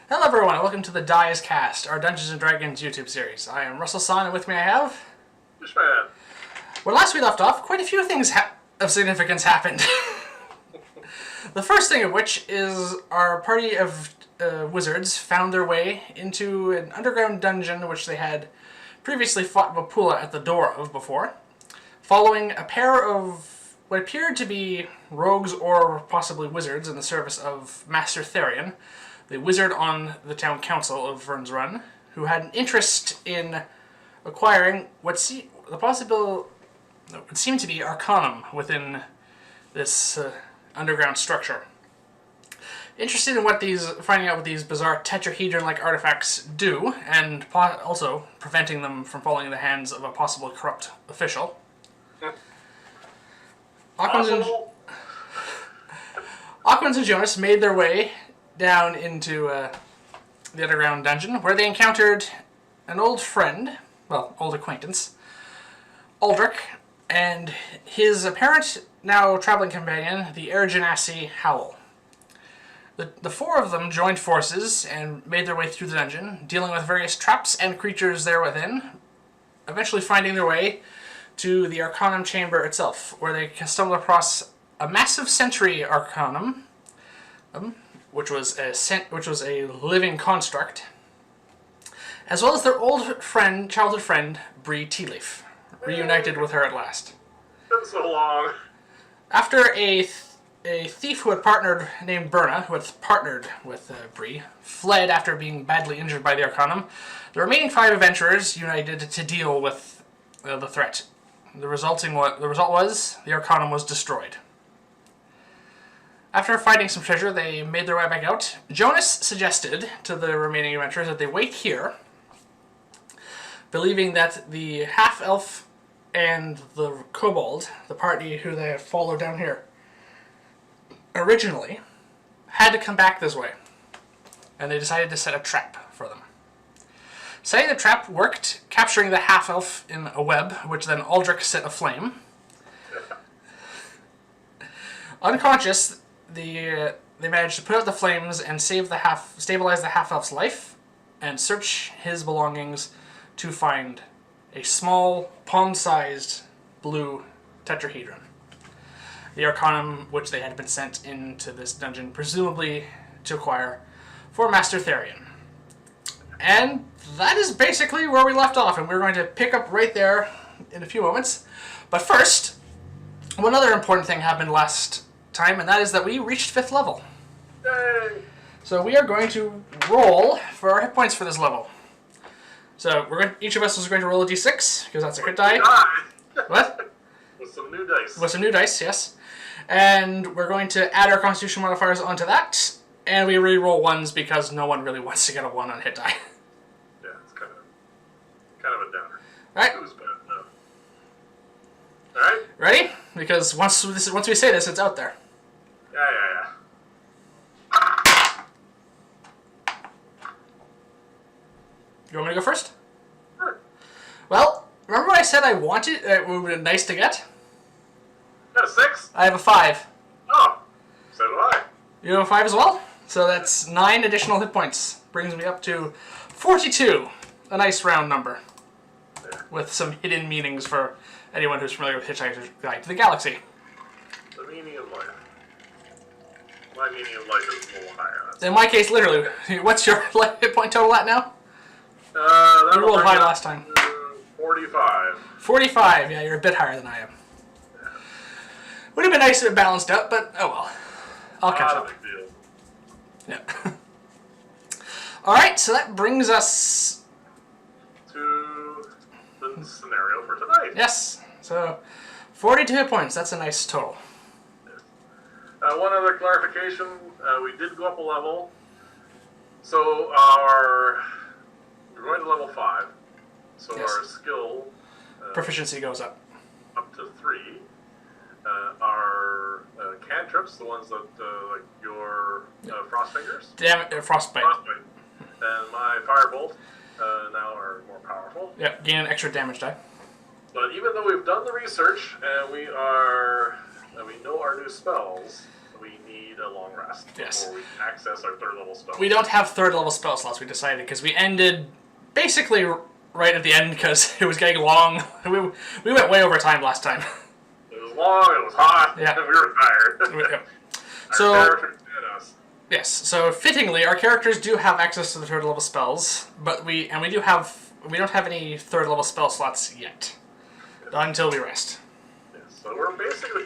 Hello everyone, and welcome to the Dice Cast, our Dungeons & Dragons YouTube series. I am S.A.N, and with me I have... Fishman. Well, last we left off, quite a few things of significance happened. The first thing of which is our party of wizards found their way into an underground dungeon which they had previously fought Vapula at the door of before, following a pair of what appeared to be rogues or possibly wizards in the service of Master Therion, the wizard on the town council of Vyrn's Run, who had an interest in acquiring what would seem to be Arcanum within this underground structure. Interested in finding out what these bizarre tetrahedron-like artifacts do, and also preventing them from falling in the hands of a possible corrupt official. Aquans and Jonas made their way down into the underground dungeon, where they encountered an old friend, old acquaintance, Aldrich, and his apparent now traveling companion, the Genasi Howl. The four of them joined forces and made their way through the dungeon, dealing with various traps and creatures there within, eventually finding their way to the Arcanum chamber itself, where they stumbled across a massive sentry Arcanum, which was a living construct, as well as their childhood friend, Bree Tealeaf, reunited with her at last. Been so long. After a thief who had partnered, named Berna, who had partnered with Bree, fled after being badly injured by the Arcanum, the remaining 5 adventurers united to deal with the threat. The result was the Arcanum was destroyed. After finding some treasure, they made their way back out. Jonas suggested to the remaining adventurers that they wait here, believing that the half-elf and the kobold, the party who they had followed down here, originally had to come back this way, and they decided to set a trap for them. Setting the trap worked, capturing the half-elf in a web, which then Aldrich set aflame. Unconscious, they managed to put out the flames and stabilize the half-elf's life, and search his belongings to find a small, palm-sized blue tetrahedron. The Arcanum, which they had been sent into this dungeon, presumably to acquire for Master Therion. And that is basically where we left off, and we're going to pick up right there in a few moments. But first, one other important thing happened last time, and that is that we reached 5th level. Yay! So we are going to roll for our hit points for this level. So each of us is going to roll a d6, because that's a hit die. What? With some new dice. With some new dice, yes. And we're going to add our Constitution modifiers onto that, and we re-roll 1s because no one really wants to get a 1 on hit die. Yeah, it's kind of a downer. Alright. It was bad enough. Alright? Ready? Because once we say this, it's out there. Yeah. You want me to go first? Sure. Well, remember when I said I wanted it would be nice to get? Got a 6? I have a 5. Oh, so do I. You have a 5 as well? So that's 9 additional hit points. Brings me up to 42. A nice round number. Yeah. With some hidden meanings for anyone who's familiar with Hitchhiker's Guide to the Galaxy. The meaning of life. My meaning of life is a little higher. In my case, literally, what's your hit point total at now? You rolled high last time. 45. 45, yeah, you're a bit higher than I am. Yeah. Would have been nice if it balanced out, but oh well. I'll catch up. Big deal. Yeah. Alright, so that brings us to the scenario for tonight. Yes. So 42 hit points, that's a nice total. Yes. One other clarification, we did go up a level. So we're going to level 5. So Yes. our skill Proficiency goes up. up to 3. Our cantrips, the ones that like your frost fingers, Frostbite. and my firebolt now are more powerful. Yeah, gain an extra damage die. But even though we've done the research and we know our new spells, we need a long rest Yes. before we access our 3rd level spell. We don't have 3rd level spell slots, we decided, because we ended basically right at the end because it was getting long. We went way over time last time. It was long, it was hot, Yeah. and we were tired. Yeah. Our So, characters did us. yes, so fittingly, our characters do have access to the 3rd level spells, but we don't have any 3rd level spell slots yet. Not until we rest. Yes, so we're basically,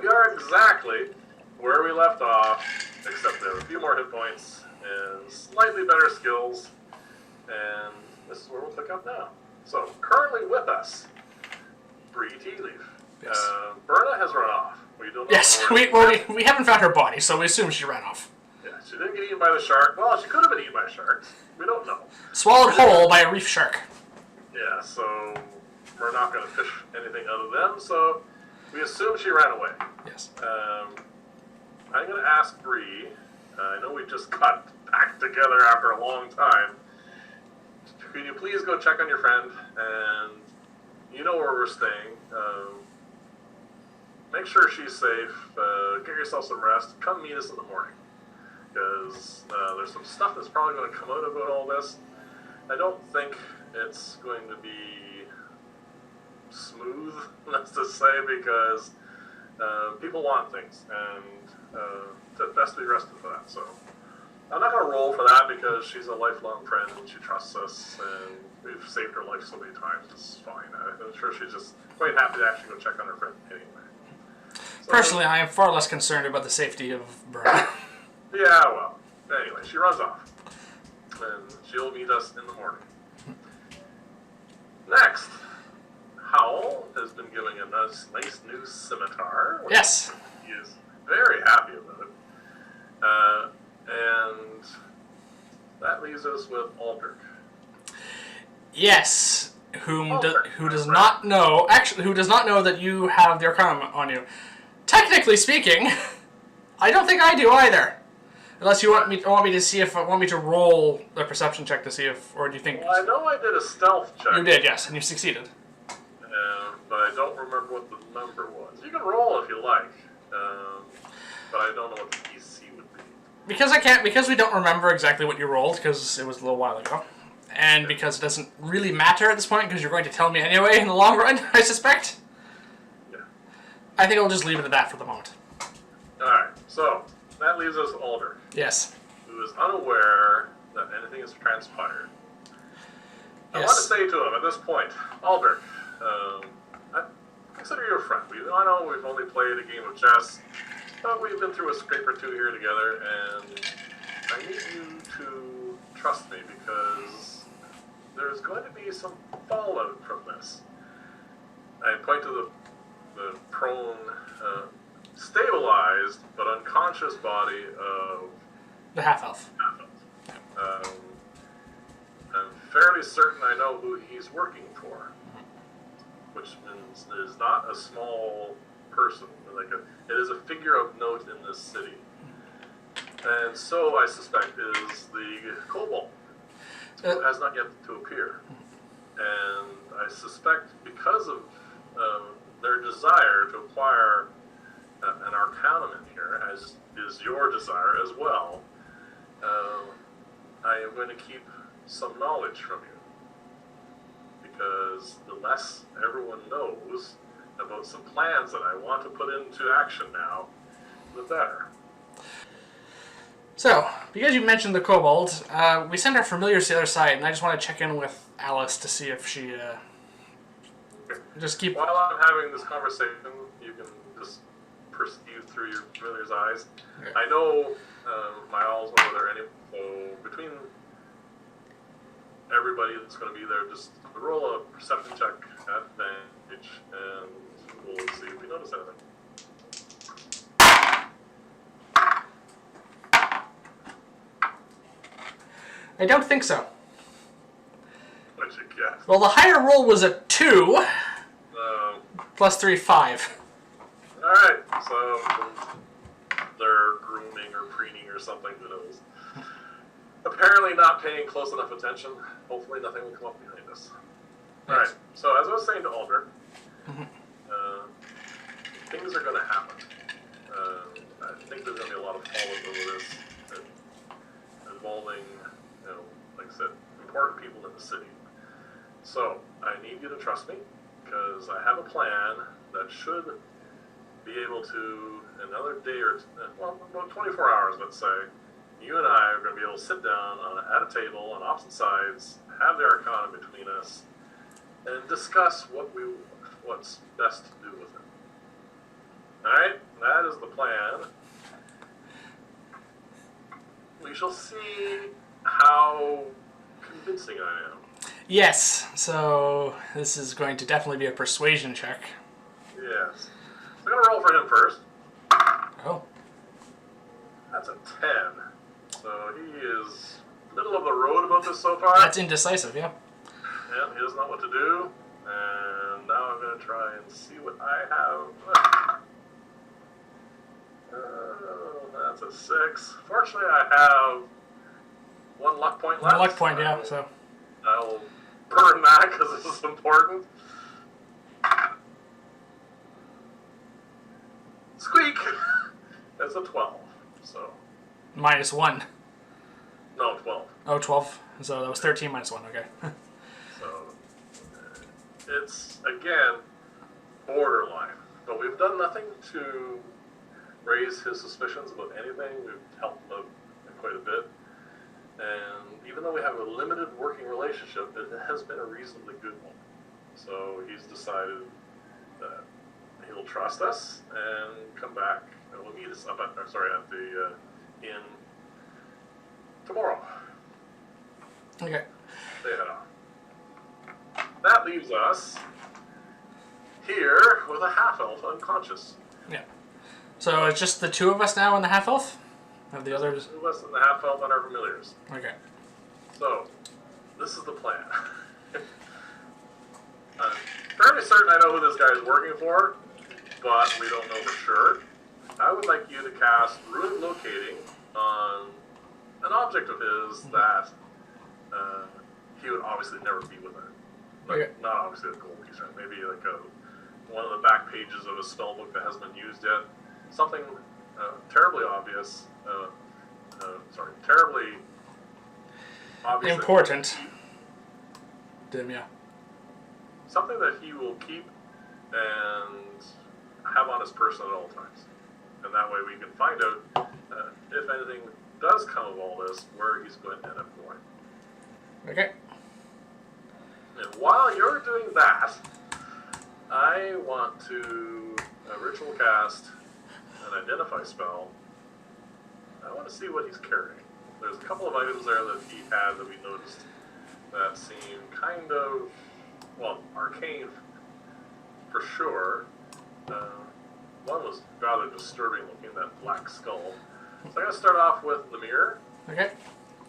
we are exactly where we left off, except we have a few more hit points and slightly better skills, and this is where we'll pick up now. So, currently with us, Bree Tea Leaf. Yes. Berna has run off. We don't know Yes, we haven't found her body, so we assume she ran off. Yeah, she didn't get eaten by the shark. Well, she could have been eaten by sharks. We don't know. Swallowed whole by a reef shark. Yeah, so we're not going to fish anything out of them, so we assume she ran away. Yes. I'm going to ask Bree. I know we just got back together after a long time. Can you please go check on your friend, and you know where we're staying. Make sure she's safe. Get yourself some rest. Come meet us in the morning, because there's some stuff that's probably going to come out about all this. I don't think it's going to be smooth, let's just say, because people want things, and it's best to be rested for that. So I'm not going to roll for that because she's a lifelong friend and she trusts us, and we've saved her life so many times. It's fine. I'm sure she's just quite happy to actually go check on her friend anyway. So, personally, I am far less concerned about the safety of Vyrn. Yeah, well, anyway, she runs off, and she'll meet us in the morning. Next, Howl has been giving a nice new scimitar. Which Yes. he is very happy about it. And that leaves us with Aldrich. Yes, who does not know that you have the Arcanum on you. Technically speaking, I don't think I do either. Unless you want me to roll a perception check to see if, or do you think? Well, I know I did a stealth check. You did, yes, and you succeeded. But I don't remember what the number was. You can roll if you like, but I don't know what the DC would be. Because we don't remember exactly what you rolled because it was a little while ago, and because it doesn't really matter at this point because you're going to tell me anyway in the long run, I suspect. Yeah. I think I'll just leave it at that for the moment. All right. So that leaves us with Aldrich, Yes. who is unaware that anything has transpired. I Yes. want to say to him at this point, Aldrich, I consider you a friend. I know we've only played a game of chess, but we've been through a scrape or two here together, and I need you to trust me because there's going to be some fallout from this. I point to the prone, stabilized but unconscious body of The half-elf. I'm fairly certain I know who he's working for, which means it is not a small person. It is a figure of note in this city. And so I suspect is the kobold, who has not yet to appear. And I suspect because of their desire to acquire an Arcanum in here, as is your desire as well, I am going to keep some knowledge from you. Because the less everyone knows about some plans that I want to put into action now, the better. So, because you mentioned the kobold, we sent our familiars to the other side, and I just want to check in with Alice to see if she just keep. While I'm having this conversation, you can just perceive through your familiar's eyes. Okay. I know my owls over there anyway, so between everybody that's going to be there, just roll a perception check at advantage, and we'll see if we notice anything. I don't think so. What'd you guess? Well, the higher roll was a 2, plus 3, 5. Alright, so they're grooming or preening or something, who knows. Apparently not paying close enough attention. Hopefully nothing will come up behind us. Alright, so as I was saying to Aldrich, things are going to happen. think there's going to be a lot of follow-up over this, involving, like I said, important people in the city. So, I need you to trust me, because I have a plan that should be able to, another day or, about 24 hours, let's say, you and I are going to be able to sit down at a table on opposite sides, have the Arcanum between us, and discuss what's best to do with it. Alright? That is the plan. We shall see how convincing I am. Yes, so this is going to definitely be a persuasion check. Yes. So I'm going to roll for him first. Oh. That's a 10. So he is middle of the road about this so far. That's indecisive, yeah. Yeah, he doesn't know what to do. And now I'm going to try and see what I have. That's a 6. Fortunately, I have 1 luck point left. 1 luck point, yeah. So I'll burn that because this is important. Squeak! That's a 12. So. -1. No, 12. Oh, 12. So that was 13 -1. Okay. So it's again borderline, but we've done nothing to raise his suspicions about anything. We've helped him out quite a bit, and even though we have a limited working relationship, it has been a reasonably good one. So he's decided that he'll trust us and come back, and we'll meet us up at the inn tomorrow. Okay. They head off. That leaves us here with a half-elf unconscious. Yeah. So it's just the two of us now in the half-elf? Have the others? Two of us and the half-elf and our familiars. Okay. So, this is the plan. I'm fairly certain I know who this guy is working for, but we don't know for sure. I would like you to cast Ruin Locating on an object of his that he would obviously never be within. Like, Okay. not obviously a gold piece, right? Maybe like one of the back pages of a spell book that hasn't been used yet. Something terribly obvious. Terribly obvious. Important. Dim, yeah. Something that he will keep and have on his person at all times. And that way we can find out if anything does come of all this, where he's going to end up going. Okay. And while you're doing that, I want to ritual cast an identify spell. I want to see what he's carrying. There's a couple of items there that he had that we noticed that seem kind of, well, arcane for sure. One was rather disturbing looking, that black skull. So I'm going to start off with the mirror. Okay.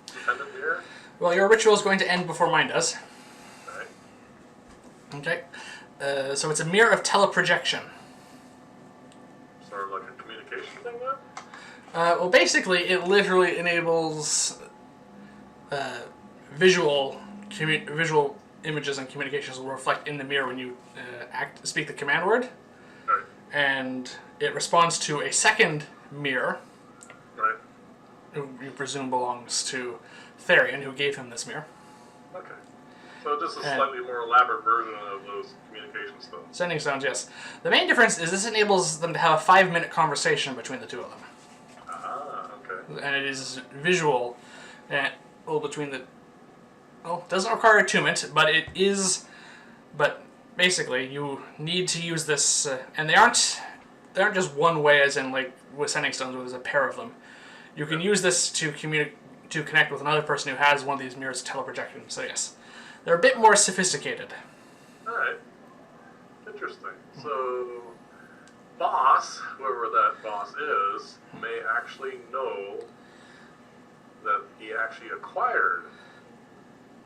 The pendant mirror. Well, your ritual is going to end before mine does. Alright. Okay. So it's a mirror of teleprojection. Sort of like a communication thing then? Well, basically, it literally enables visual images and communications will reflect in the mirror when you speak the command word. Right. And it responds to a second mirror, Right. who you presume belongs to Therion, who gave him this mirror. Okay. So just a slightly more elaborate version of those communication spells. Sending stones, yes. The main difference is this enables them to have a 5-minute conversation between the two of them. Ah, okay. And it is visual, and between the... Well, it doesn't require attunement, but it is... But basically, you need to use this, and they aren't just one way, as in like with sending stones, where there's a pair of them. You can use this to connect with another person who has one of these mirrors teleprojection. So yes, they're a bit more sophisticated. All right. Interesting. So, boss, whoever that boss is, may actually know that he actually acquired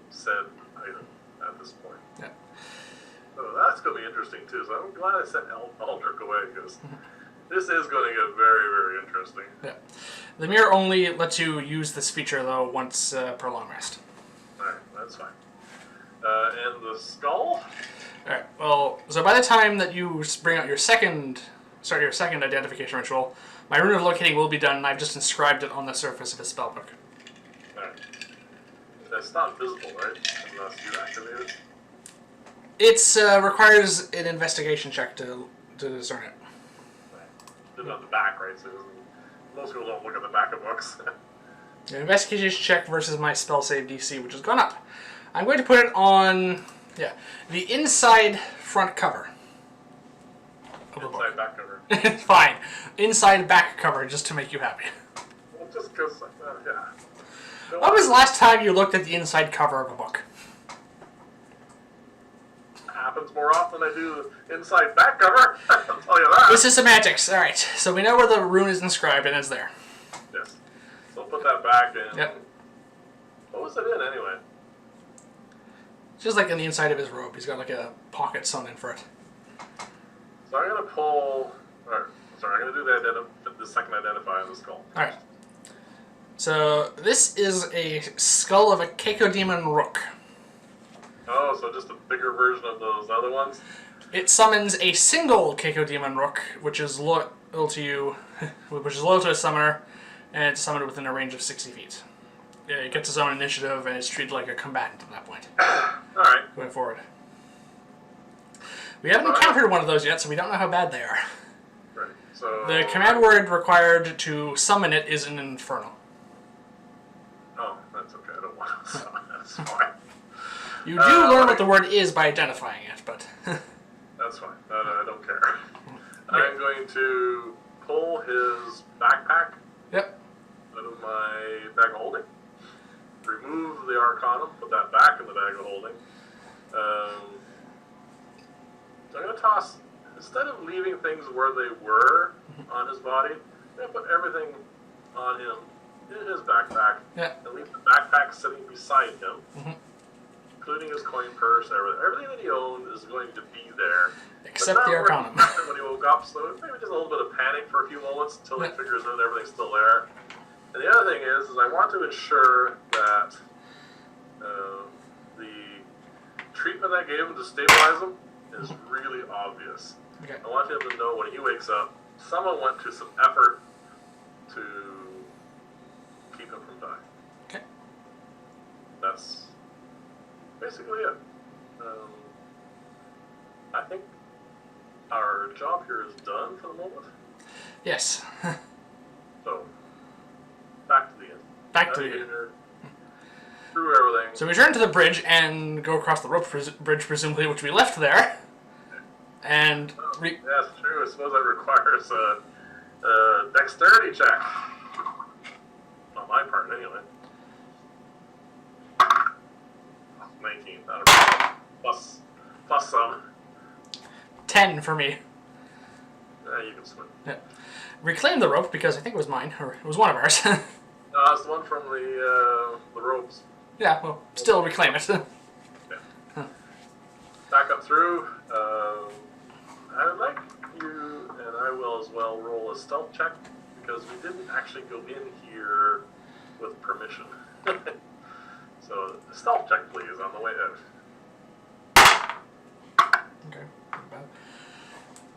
said item at this point. Yeah. So that's going to be interesting too. So I'm glad I sent Aldrich away, because this is going to get very, very interesting. Yeah. The mirror only lets you use this feature though once per long rest. Alright, that's fine. And the skull? Alright, well, so by the time that you bring out your second identification ritual, My rune of locating will be done, and I've just inscribed it on the surface of his spellbook. Alright. It's not visible, right? Unless you activate it. It requires an investigation check to discern it. Right. Did it on the back, right? So most people don't look at the back of books. An investigation check versus my spell save DC, which has gone up. I'm going to put it on, the inside front cover. Inside back cover. Fine. Inside back cover, just to make you happy. Well, just because, yeah. When was the last time you looked at the inside cover of a book? Happens more often than I do inside back cover. I'll tell you that. This is semantics. Alright, so we know where the rune is inscribed, and it's there. Yes. So put that back in. Yep. What was it in, anyway? It's just like in the inside of his robe. He's got like a pocket sewn in for it. So I'm going to pull... Alright, sorry, I'm going to do the second identify on the skull. Alright. So, this is a skull of a Cacodemon Rook. Oh, so just a bigger version of those other ones? It summons a single Cacodemon Rook, which is loyal to you, which is loyal to a summoner, and it's summoned within a range of 60 feet. Yeah, it gets its own initiative, and it's treated like a combatant at that point. Alright. Going forward. We haven't encountered one of those yet, so we don't know how bad they are. Right, so... The command word required to summon it is an Infernal. Oh, that's okay, I don't want to summon it, that's fine. You do learn what the word is by identifying it, but... That's fine, I don't care. I'm going to pull his backpack Yep. out of my bag of holding, remove the Arcanum, put that back in the bag of holding. So I'm going to toss, instead of leaving things where they were on his body, I'm going to put everything on him in his backpack, and leave the backpack sitting beside him, including his coin purse, everything that he owned is going to be there. Except the Arcanum. When he woke up, so maybe just a little bit of panic for a few moments until he figures out everything's still there. And the other thing is I want to ensure that the treatment I gave him to stabilize him is really obvious. Okay. I want him to know when he wakes up, someone went to some effort to keep him from dying. Okay. That's basically it. I think our job here is done for the moment. Yes. So, back to the end. Back to the end. Through everything. So we turn to the bridge and go across the rope bridge, presumably, which we left there. And... That's true. I suppose that requires a dexterity check. On my part, anyway. 19. Plus some. 10 for me. You can swim. Yeah. Reclaim the rope, because I think it was mine, or it was one of ours. No, it's the one from the ropes. Yeah, well, still reclaim it. Yeah. Back up through. I'd like you, and I will as well, roll a stealth check, because we didn't actually go in here with permission. So, a stealth check, please, on the way out. Okay.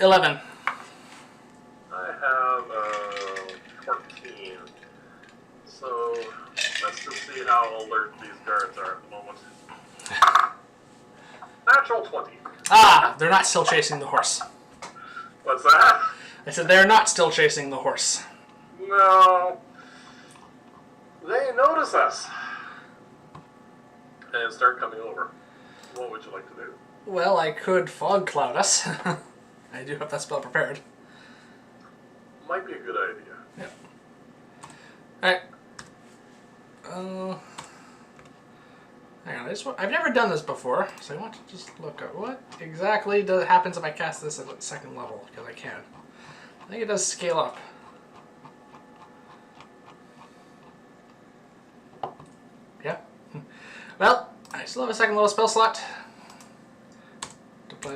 11. I have 14. So, let's just see how alert these guards are at the moment. Natural 20. Ah, they're not still chasing the horse. What's that? I said they're not still chasing the horse. No. They notice us. And start coming over. What would you like to do? Well, I could fog cloud us. I do have that spell prepared. Might be a good idea. Yeah. Alright. Hang on, I've never done this before, so I want to just look at what exactly happens if I cast this at second level, because I can. I think it does scale up. Yeah. Well, I still have a second level spell slot. I'm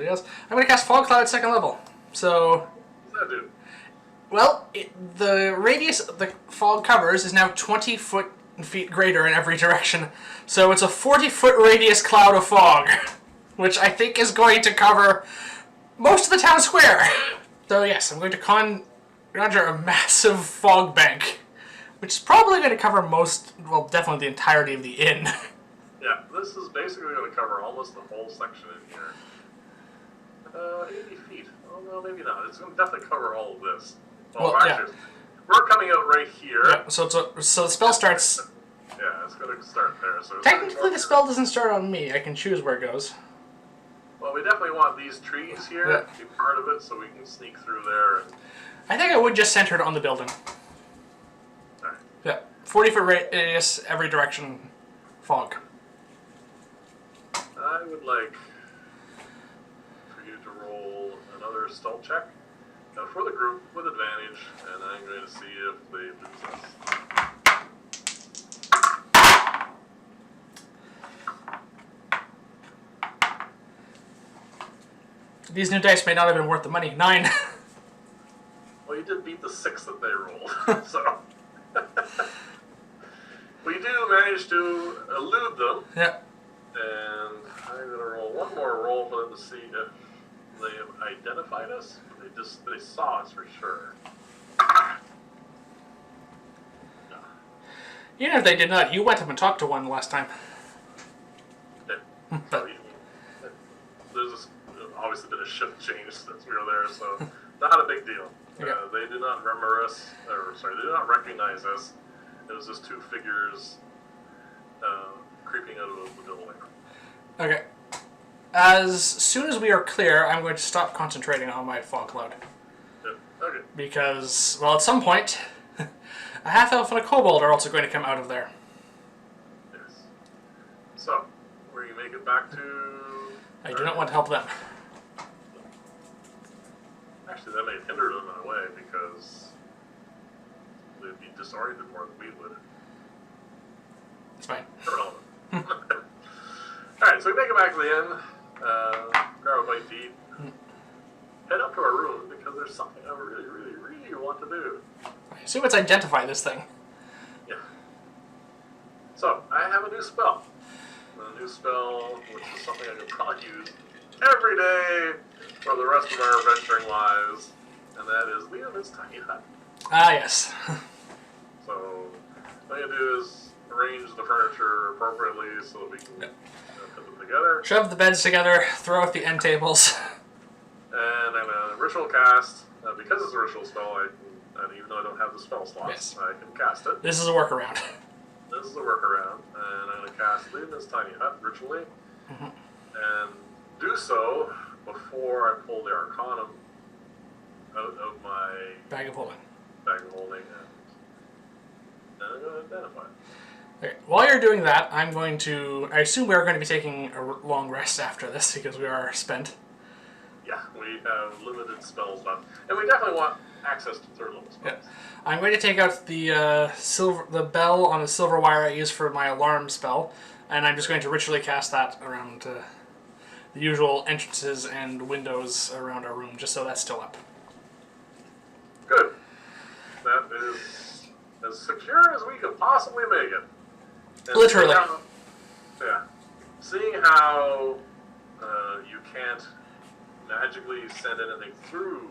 going to cast Fog Cloud at second level. So, What does that do? well, the radius the fog covers is now 20 feet greater in every direction. So it's a 40-foot radius cloud of fog, which I think is going to cover most of the town square. So yes, I'm going to conjure a massive fog bank, which is probably going to cover most, well, definitely the entirety of the inn. Yeah, this is basically going to cover almost the whole section in here. 80 feet. Oh, no, maybe not. It's going to definitely cover all of this. Well, actually, we're coming out right here. Yeah, so the spell starts... Yeah, it's going to start there. So Technically, the spell doesn't start on me. I can choose where it goes. Well, we definitely want these trees here to be part of it, so we can sneak through there. And... I think I would just center it on the building. All right. Yeah, 40-foot radius, every direction, fog. I would like for you to roll another stealth check for the group with advantage, and I'm going to see if they lose us. These new dice may not have been worth the money. 9. Well, you did beat the 6 that they rolled, so... We do manage to elude them. Yeah. And I'm going to roll one more roll for them to see if they have identified us. They saw us for sure. No. Even if they did not, you went up and talked to one last time. Yeah. So, there's obviously been a shift change since we were there, so not a big deal. Okay. They did not remember us, they did not recognize us. It was just two figures creeping out of the building. Okay. As soon as we are clear, I'm going to stop concentrating on my fog cloud. Yeah. Okay. Because, well, at some point, a half-elf and a kobold are also going to come out of there. Yes. So, where you make it back to... I do not want to help them. Actually, that may hinder them in a way, because they'd be disoriented more than we would. It's fine. Irrelevant. Alright, so we make it back to the inn, grab a bite to eat, head up to our room, because there's something I really, really, really want to do. I assume it's identify this thing. Yeah. So, I have a new spell. A new spell, which is something I could probably use every day for the rest of our adventuring lives, and that is Leomin's Tiny Hut. Ah, yes. So, all you do is arrange the furniture appropriately so that we can put them together. Shove the beds together, throw out the end tables. And I'm a ritual cast. Because it's a ritual spell, and even though I don't have the spell slots, I can cast it. This is a workaround. This is a workaround, and I'm going to cast Leomin's Tiny Hut ritually, and do so before I pull the Arcanum out of my Bag of holding. and I'm going to identify it. Okay. While you're doing that, I'm going to... I assume we are going to be taking a long rest after this because we are spent. Yeah, we have limited spells left, and we definitely want access to third level spells. Yeah. I'm going to take out the the bell on the silver wire I use for my alarm spell, and I'm just going to ritually cast that around the usual entrances and windows around our room, just so that's still up. Good. That is as secure as we could possibly make it. And Literally. Seeing how you can't magically send anything through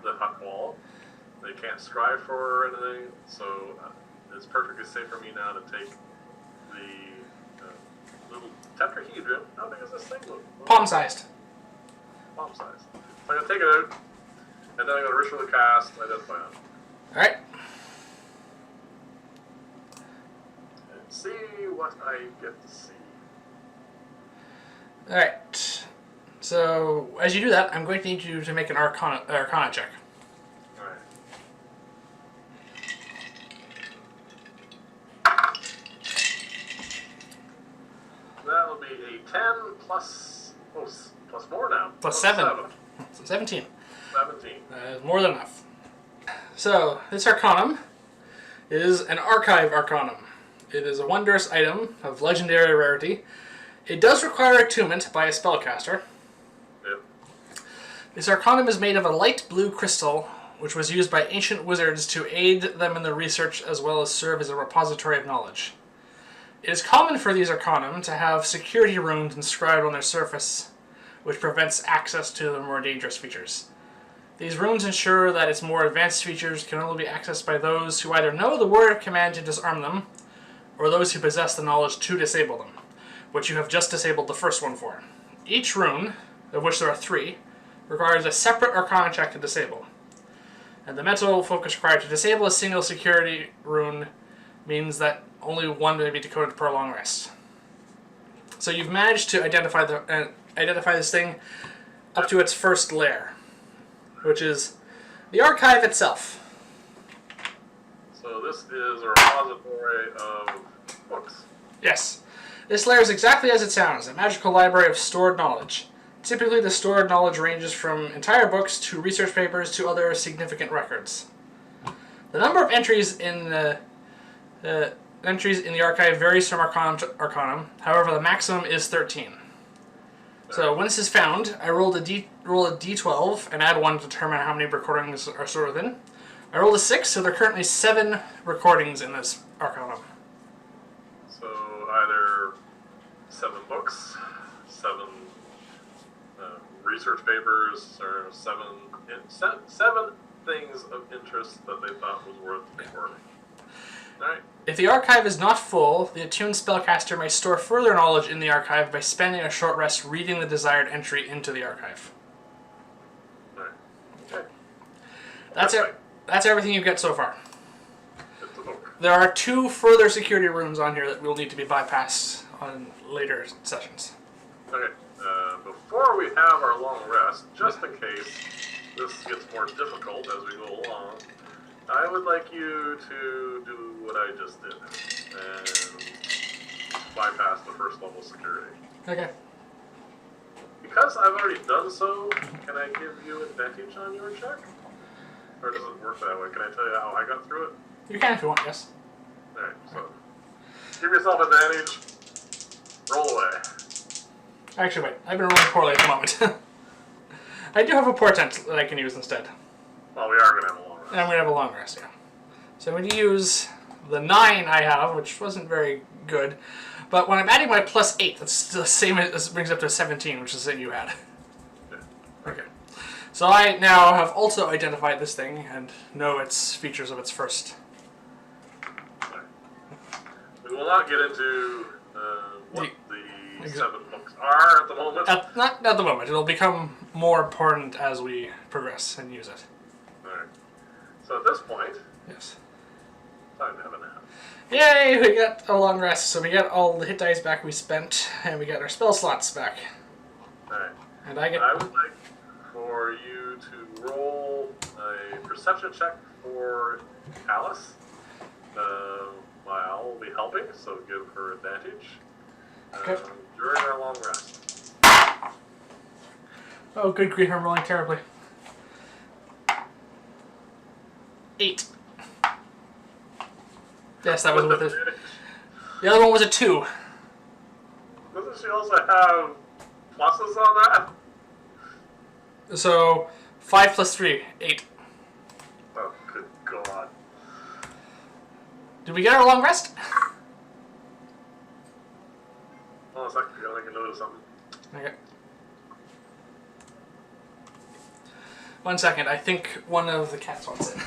the hut wall. They can't strive for anything, so it's perfectly safe for me now to take the little tetrahedron. How big is this thing? Palm-sized. Palm-sized. So I'm going to take it out, and then I'm going to ritually cast Identify on it. Alright. And see what I get to see. Alright. So, as you do that, I'm going to need you to make an Arcana check. Alright. That'll be a 10 plus 4 now. Plus 7. So 17. 17. More than enough. So, this Arcanum is an Archive Arcanum. It is a wondrous item of legendary rarity. It does require attunement by a spellcaster. Yep. This Arcanum is made of a light blue crystal, which was used by ancient wizards to aid them in their research as well as serve as a repository of knowledge. It is common for these Arcanum to have security runes inscribed on their surface, which prevents access to the more dangerous features. These runes ensure that its more advanced features can only be accessed by those who either know the word command to disarm them, or those who possess the knowledge to disable them, which you have just disabled the first one for. Each rune, of which there are 3, requires a separate Arcana check to disable. And the mental focus required to disable a single security rune means that only one may be decoded per long rest. So you've managed to identify this thing up to its first lair, which is the archive itself. So this is a repository of books. Yes. This lair is exactly as it sounds, a magical library of stored knowledge. Typically, the stored knowledge ranges from entire books to research papers to other significant records. The number of entries in the archive varies from Arcanum to Arcanum. However, the maximum is 13. So when this is found, I roll a d12 and add 1 to determine how many recordings are stored within. I rolled a 6, so there are currently 7 recordings in this Arcanum. So either 7 books, 7 research papers, or 7 things of interest that they thought was worth recording. Alright. If the archive is not full, the attuned spellcaster may store further knowledge in the archive by spending a short rest reading the desired entry into the archive. Alright. Okay. That's it. That's everything you get so far. It's a book. There are 2 further security rooms on here that will need to be bypassed on later sessions. Okay. Before we have our long rest, just in case this gets more difficult as we go along, I would like you to do what I just did and bypass the first level security. Okay. Because I've already done so, can I give you advantage on your check? Or does it work that way? Can I tell you how I got through it? You can if you want, yes. Alright, so give yourself advantage, roll away. Actually, wait. I've been rolling poorly at the moment. I do have a portent that I can use instead. Well, we are going to have a long rest. And I'm going to have a long rest, yeah. So I'm going to use the 9 I have, which wasn't very good. But when I'm adding my +8, that's the same as brings up to 17, which is the thing you had. Yeah. Okay. So I now have also identified this thing and know its features of its first. Right. We will not get into what the 7 books are at the moment. Not at the moment. It'll become more important as we progress and use it. Alright. So at this point, Yes. time to have a nap. Yay! We got a long rest, so we got all the hit dice back we spent, and we got our spell slots back. Alright. And I would like for you to roll a perception check for Alice. I'll be helping, so give her advantage Okay. during our long rest. Oh, good grief! I'm rolling terribly. 8. Yes, that was with it. The other one was a 2. Doesn't she also have pluses on that? So 5 plus 3, 8. Oh, good God. Did we get our long rest? Hold on a second, I gotta make a note of something. Okay. 1 second, I think one of the cats wants in.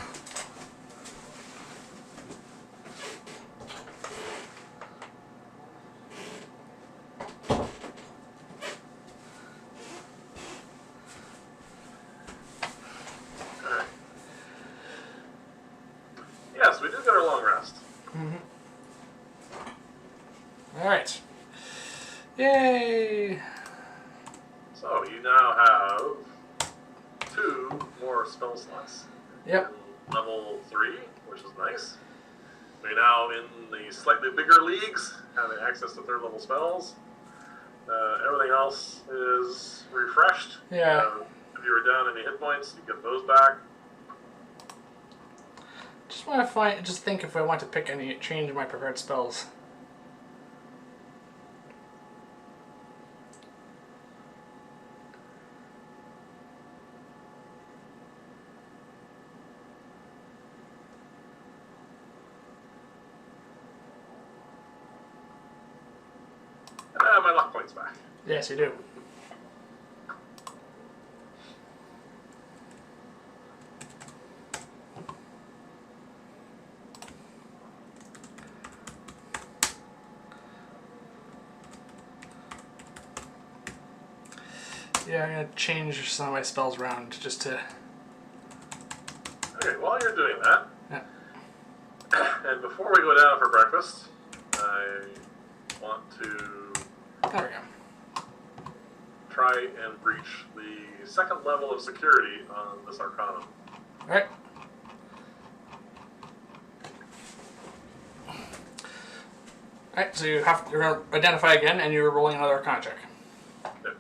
Alright. Yes, we did get our long rest. Alright. Yay! So, you now have 2 more spell slots. Yep. Level 3, which is nice. We're now in the slightly bigger leagues, having access to 3rd level spells. Everything else is refreshed. Yeah. If you were down any hit points, you get those back. Just think if I want to pick any change in my prepared spells. And my luck points back. Yes, you do. Yeah, I'm gonna change some of my spells around just to... Okay, while you're doing that, Yeah. and before we go down for breakfast, I want to There we go. try and breach the second level of security on this Arcanum. Alright. Alright, so you're gonna identify again, and you're rolling another Arcana check. Yep.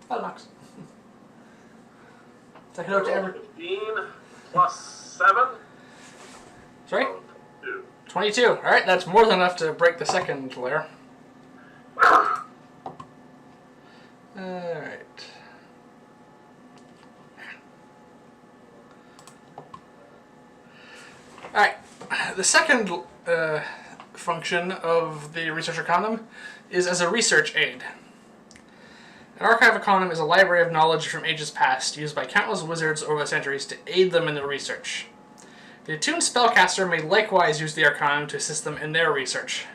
That knocks. Take it out to every... 15 plus 7. Sorry? So 22. 22. Alright, that's more than enough to break the second layer. Alright. Alright. The second function of the Research Arcanum is as a research aid. An Archive Arcanum is a library of knowledge from ages past, used by countless wizards over the centuries to aid them in their research. The attuned spellcaster may likewise use the Arcanum to assist them in their research.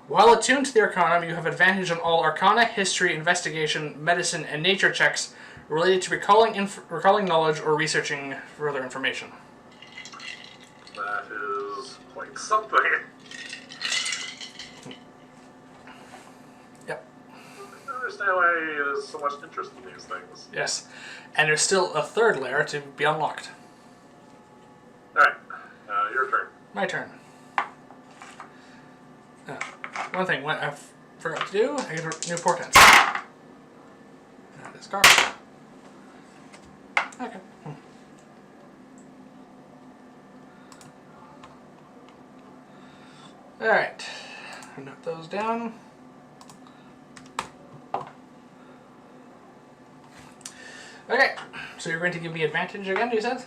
While attuned to the Arcanum, you have advantage on all Arcana, History, Investigation, Medicine, and Nature checks related to recalling knowledge or researching further information. That is quite something. Yep. I understand why there's so much interest in these things. Yes. And there's still a third layer to be unlocked. Alright, your turn. My turn. One thing I forgot to do, I get new portents. Discard. Okay. Alright. Note those down. Okay. So you're going to give me advantage again, you said?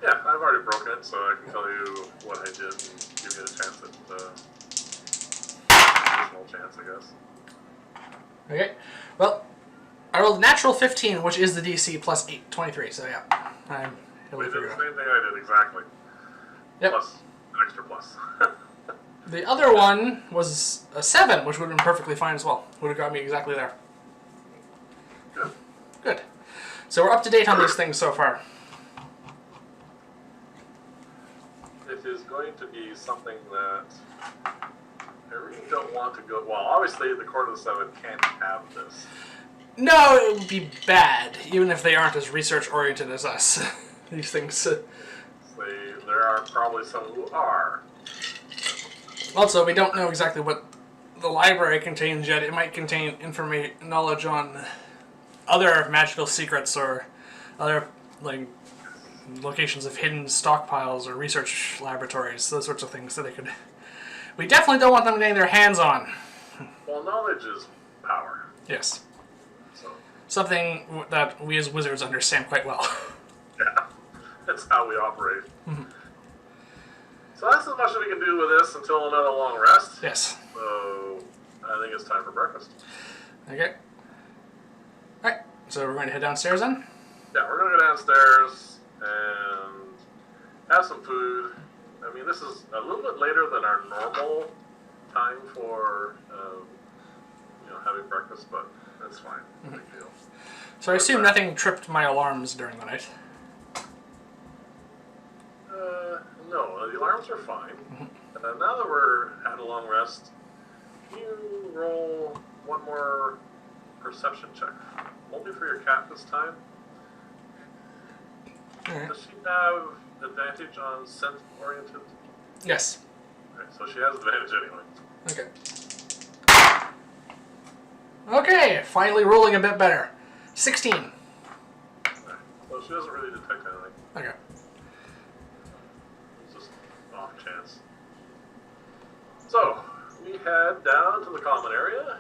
Yeah, I've already broken it, so I can tell you what I did and give you a chance at additional chance, I guess. Okay. Well, I rolled a natural 15, which is the DC plus 8, 23, so yeah. We did the same thing I did, exactly. Yep. Plus, an extra plus. The other one was a 7, which would have been perfectly fine as well. Would have got me exactly there. Good. Good. So we're up to date on these things so far. It is going to be something that I really don't want to go... Well, obviously the Court of the Seven can't have this. No, it would be bad, even if they aren't as research-oriented as us. These things. There are probably some who are. Also, we don't know exactly what the library contains yet. It might contain knowledge on other magical secrets or other like locations of hidden stockpiles or research laboratories, those sorts of things that they could... We definitely don't want them getting their hands on. Well, knowledge is power. Yes. So, Something that we as wizards understand quite well. yeah, that's how we operate. Mm-hmm. So that's as much as we can do with this until another long rest. Yes. So I think it's time for breakfast. Okay. Alright, so we're going to head downstairs then? Yeah, we're going to go downstairs and have some food. I mean, this is a little bit later than our normal time for, having breakfast, but that's fine. No big deal. So I assume nothing tripped my alarms during the night. No, the alarms are fine. Now that we're at a long rest, can you roll one more perception check? Only for your cat this time. Alright. Does she have advantage on scent-oriented? Yes. Okay, so she has advantage anyway. Okay. Okay, finally rolling a bit better. 16. Okay. So she doesn't really detect anything. Okay. It's just off chance. So, we head down to the common area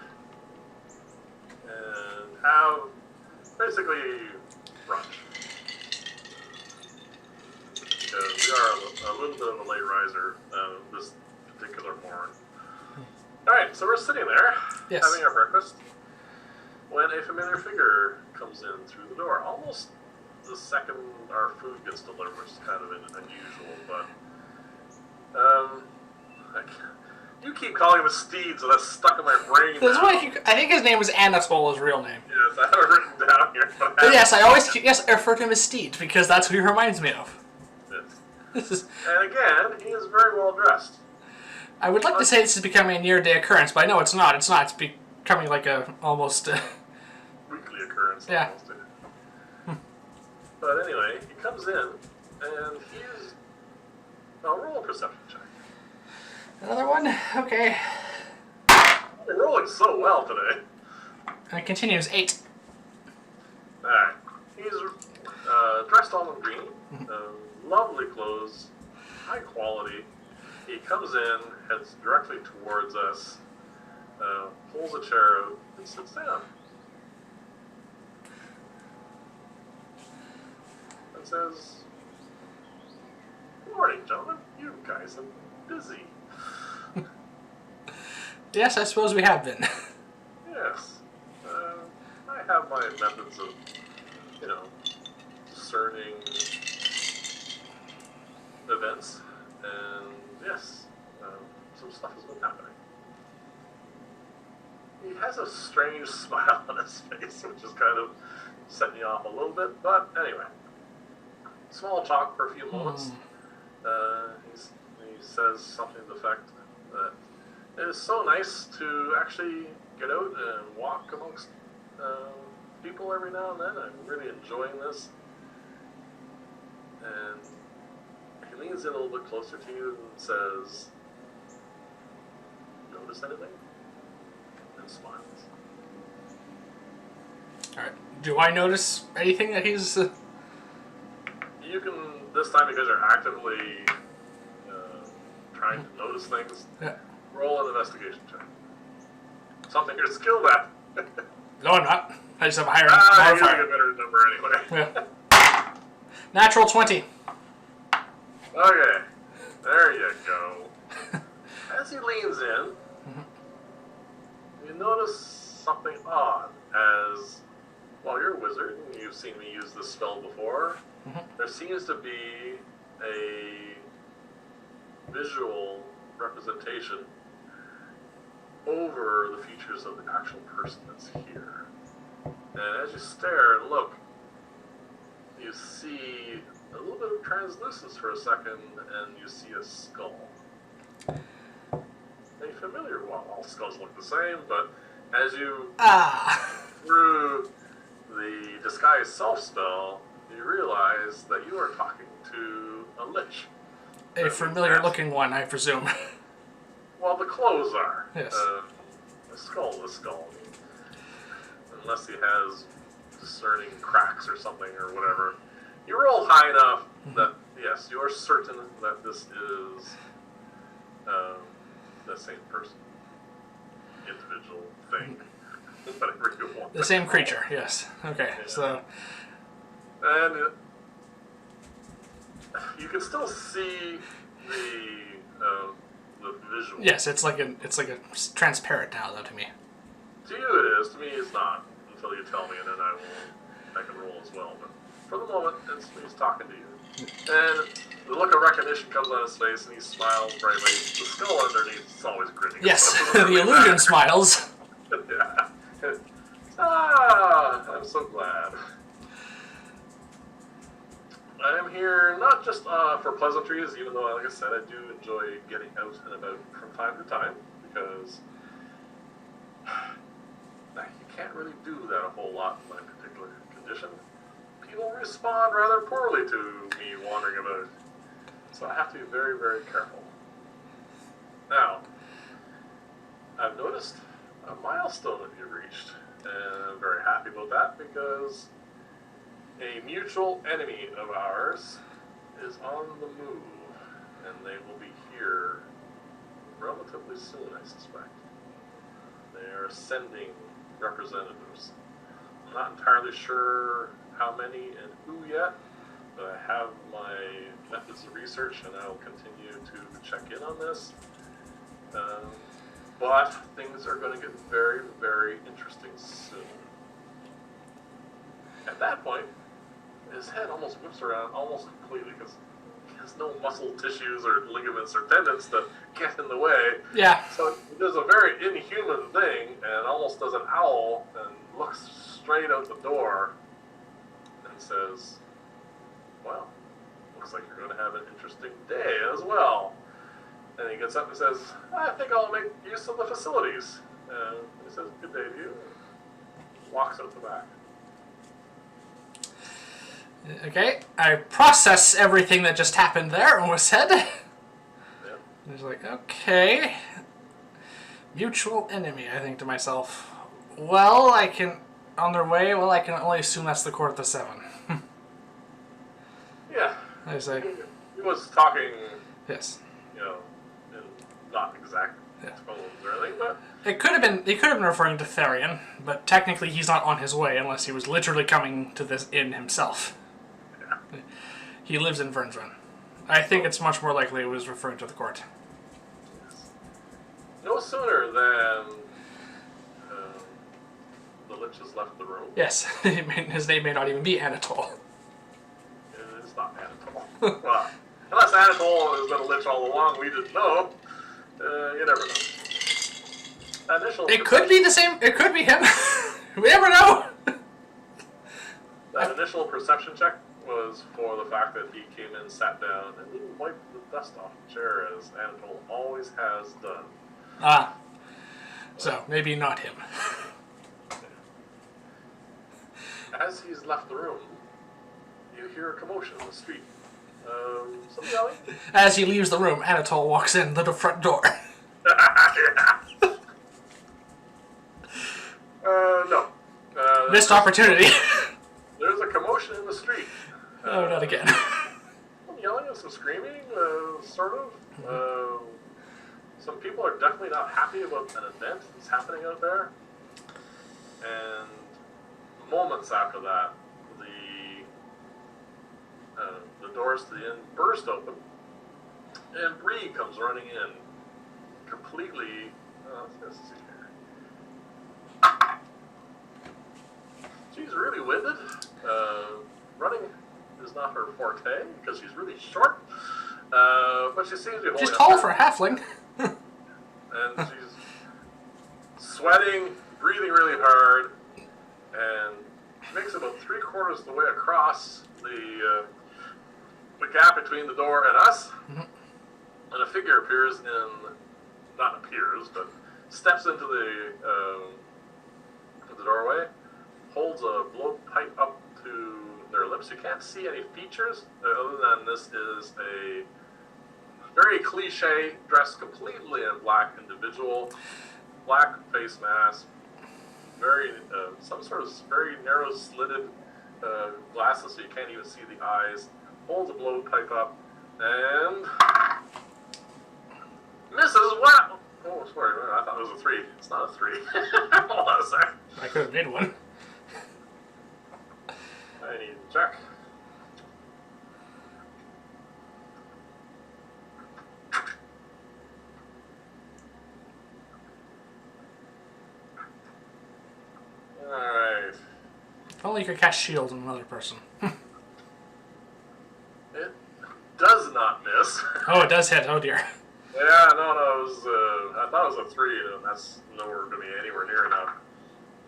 and have basically brunch. Because we are a little bit of a late riser this particular morn. Alright, so we're sitting there, Yes. having our breakfast, when a familiar figure comes in through the door. Almost the second our food gets delivered, which is kind of unusual, but You keep calling him a steed, so that's stuck in my brain That's now. why I think his name was Anatole, his real name. Yes, I have it written down here. But yes, I refer to him as Steed because that's who he reminds me of. Yes. And again, he is very well dressed. I would like to say this is becoming a near-day occurrence, but I know it's not. It's not. It's becoming like a almost... weekly occurrence. Yeah. Almost. But anyway, he comes in, and he's... Now, roll a perception check. Another one? Okay. You're rolling so well today. And it continues. 8. Alright. He's dressed all in green. Lovely clothes. High quality. He comes in, heads directly towards us, pulls a chair out, and sits down. And says, "Good morning, gentlemen. You guys are busy." Yes, I suppose we have been. Yes. I have my methods of, discerning events, and yes, some stuff has been happening. He has a strange smile on his face, which is kind of setting me off a little bit, but anyway. Small talk for a few moments. He says something to the effect that it is so nice to actually get out and walk amongst people every now and then. I'm really enjoying this. And he leans in a little bit closer to you and says, "Notice anything?" And smiles. Alright. Do I notice anything that he's... You can, this time because you're actively trying to notice things, roll an investigation check. Something you're skilled at. No, I'm not. I just have a higher You're modifier. getting a better number anyway. Yeah. Natural 20. Okay, there you go. As he leans in, you notice something odd. As, well, you're a wizard, and you've seen me use this spell before. There seems to be a visual representation over the features of the actual person that's here. And as you stare and look, you see a little bit of translucence for a second, and you see a skull. A familiar one. All skulls look the same, but as you through the disguise self spell, you realize that you are talking to a lich. A familiar-looking one, I presume. Well, the clothes are. Yes. The skull. Unless he has discerning cracks or something or whatever. You roll high enough that, yes, you are certain that this is the same person. Individual thing. Whatever you want. The same creature, yes. Okay, yeah. So... And you can still see the visual. Yes, it's like a transparent now, though, to me. To you it is. To me, it's not. Until you tell me, and then I can roll as well. But for the moment, he's talking to you. And the look of recognition comes on his face, and he smiles brightly. The skull underneath is always grinning. Yes, the illusion smiles. Yeah. I'm so glad. I am here not just for pleasantries, even though, like I said, I do enjoy getting out and about from time to time, because you can't really do that a whole lot in my particular condition. People respond rather poorly to me wandering about, so I have to be very, very careful. Now, I've noticed a milestone that you've reached, and I'm very happy about that, because a mutual enemy of ours is on the move, and they will be here relatively soon, I suspect. They are sending representatives. I'm not entirely sure how many and who yet, but I have my methods of research, and I will continue to check in on this. But things are going to get very, very interesting soon. At that point, his head almost whips around almost completely, because has no muscle tissues or ligaments or tendons to get in the way. Yeah. So he does a very inhuman thing and almost does an owl and looks straight out the door and says, well, looks like you're going to have an interesting day as well. And he gets up and says, I think I'll make use of the facilities. And he says, good day to you. And walks out the back. Okay, I process everything that just happened there and was said. Yeah. And it's like, okay. Mutual enemy, I think to myself. Well, I can... On their way, well, I can only assume that's the court of the Seven. Yeah. I say. He was talking, Yes. you know, in not exact tones or anything, but... He could have been referring to Therion, but technically he's not on his way unless he was literally coming to this inn himself. Yeah. He lives in Vyrn's Run. I think it's much more likely it was referring to the court. Yes. No sooner than the Lich has left the room. Yes, his name may not even be Anatole. It's not Anatole. Well, unless Anatole has been a Lich all along, we didn't know. You never know. Initial It could be the same. It could be him. We never know. That initial perception check was for the fact that he came in, sat down, and didn't wipe the dust off the chair as Anatole always has done. Ah. So, maybe not him. As he's left the room, you hear a commotion in the street. Some yelling? As he leaves the room, Anatole walks in the front door. Yeah. No. Missed opportunity. There's a commotion in the street. Oh, not again. Some yelling and some screaming, sort of. Some people are definitely not happy about an event that's happening out there. And moments after that, the doors to the inn burst open, and Bree comes running in, completely. Let's see here. She's really winded. Running is not her forte because she's really short, but she seems to be holding She's up tall her- for a halfling. and she's sweating, breathing really hard, and makes about 3/4 of the way across the gap between the door and us, and a figure appears but steps into the doorway, holds a blowpipe up to their lips. You can't see any features other than this is a very cliche, dressed completely in black individual, black face mask, very some sort of very narrow slitted glasses so you can't even see the eyes, holds a blowpipe up, and misses what? Oh, sorry, I thought it was a 3. It's not a 3. Hold on a sec. I could have made one. I need to check. Alright. If only you could cast shield on another person. It does not miss. Oh, it does hit. Oh dear. Yeah, no, it was, I thought it was a 3, and that's nowhere going to be anywhere near enough.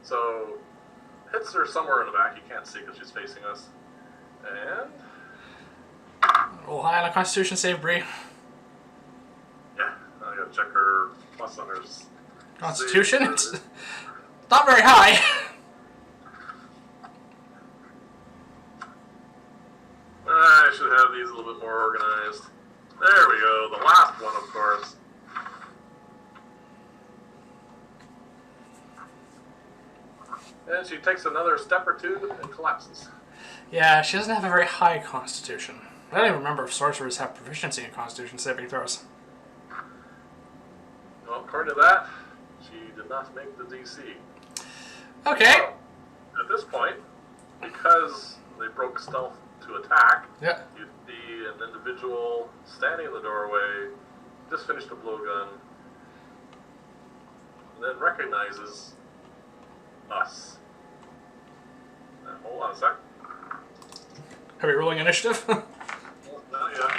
So, hits her somewhere in the back, you can't see because she's facing us. And, Roll high on a Constitution save, Bree. yeah, I gotta check her plus on her. Constitution? It's not very high. I should have these a little bit more organized. There we go, the last one, of course. And she takes another step or two and collapses. Yeah, she doesn't have a very high Constitution. I don't even remember if sorcerers have proficiency in Constitution saving throws. Well, according to that, she did not make the DC. Okay. So, at this point, because they broke stealth to attack, Yeah. you see an individual standing in the doorway, just finished a blowgun, and then recognizes us. Hold on a sec. Are we rolling initiative? Not yet.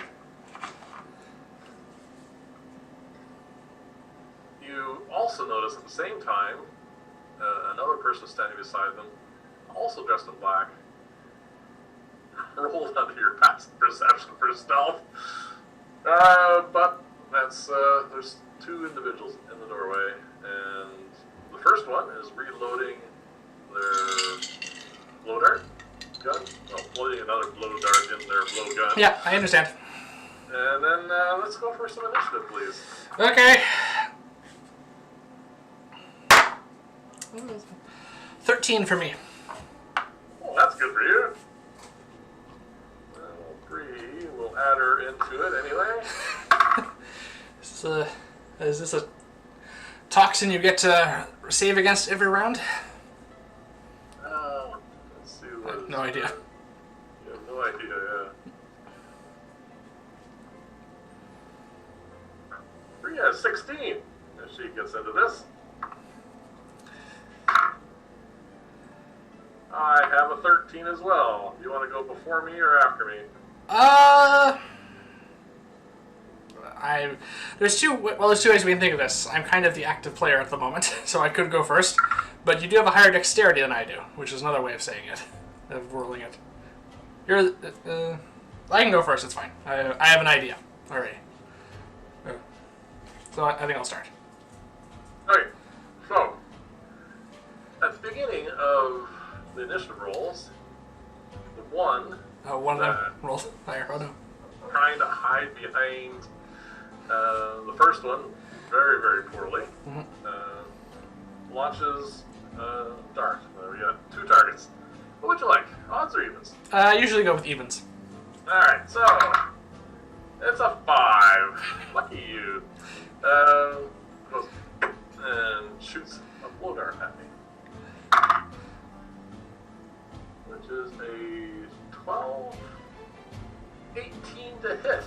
also notice at the same time another person standing beside them, also dressed in black. Roll under your passive perception for stealth. But that's there's two individuals in the doorway, and the first one is reloading their blow dart gun. Well, loading another blow dart in their blow gun. Yeah, I understand. And then let's go for some initiative, please. Okay. 13 for me. Well, that's good for you. 3, we'll add her into it anyway. Is this a toxin you get to save against every round? Let's see what I have no idea. You have no idea, yeah. 3 has 16. If she gets into this. I have a 13 as well. You want to go before me or after me? There's two ways we can think of this. I'm kind of the active player at the moment, so I could go first. But you do have a higher dexterity than I do, which is another way of saying it, of rolling it. I can go first. It's fine. I have an idea already. So I think I'll start. Okay. So at the beginning of the initiative rolls, the one One of them rolled higher. Oh no. trying to hide behind the first one very, very poorly. Launches dart. We got 2 targets. What would you like? Odds or evens? I usually go with evens. Alright, so it's a 5. Lucky you. Goes and shoots a blow dart at me. Which is a 12. 18 to hit.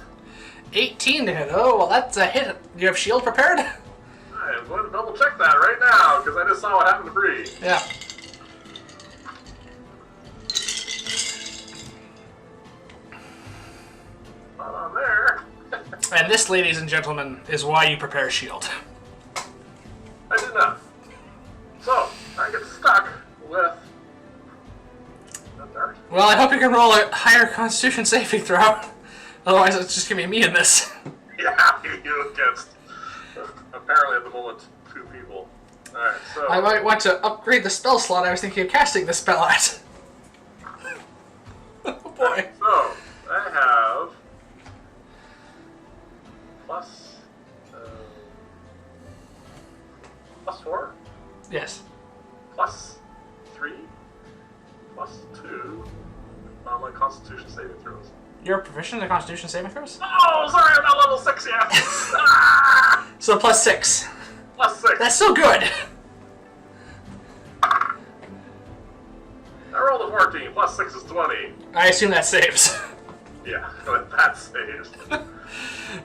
18 to hit. Oh, well, that's a hit. Do you have shield prepared? I am going to double check that right now because I just saw what happened to Bree. Yeah. Not on there. And this, ladies and gentlemen, is why you prepare shield. I did not. So, I get stuck with the dart. Well, I hope you can roll a higher Constitution saving throw. Otherwise, it's just gonna be me in this. Yeah, you against apparently at the moment 2 people. Alright, so I might want to upgrade the spell slot I was thinking of casting this spell at. Oh boy. So I have plus 4, Yes. plus 3, plus 2 on my Constitution saving throws. You're proficient in the Constitution saving throws? Oh, sorry, I'm not level 6 yet. Ah! So plus 6. Plus 6. That's still good. I rolled a 14. Plus 6 is 20. I assume that saves. Yeah, but that saves.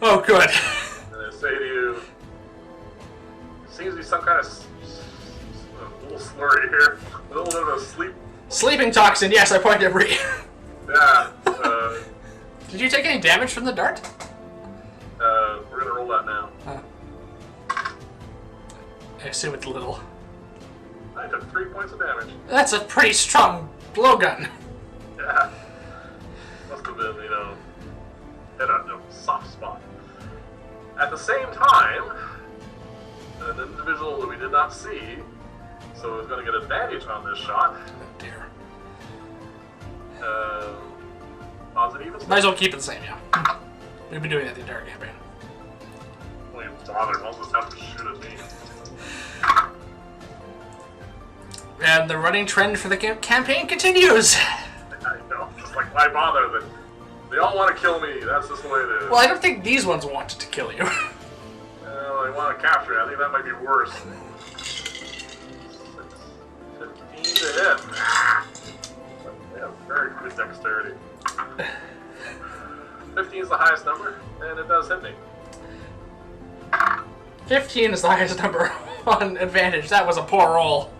Oh, good. And I say to you, seems to be some kind of a little slurry here. A little bit of a sleep. Sleeping toxin, yes, I pointed at Bree. Yeah. Did you take any damage from the dart? We're gonna roll that now. I assume it's little. I took 3 points of damage. That's a pretty strong blowgun. Yeah. Must have been, hit a soft spot. At the same time, an individual that we did not see, so is going to get advantage on this shot. Oh dear. Odds and evens? Might as well keep it the same, yeah. We've been doing that the entire campaign. Don't even bother, I'll just have to shoot at me. And the running trend for the campaign continues. I know, just like, why bother? They all want to kill me, that's just the way it is. Well, I don't think these ones wanted to kill you. Well, they want to capture me, I think that might be worse. 15 to hit. They have very good dexterity. 15 is the highest number, and it does hit me. 15 is the highest number on advantage. That was a poor roll.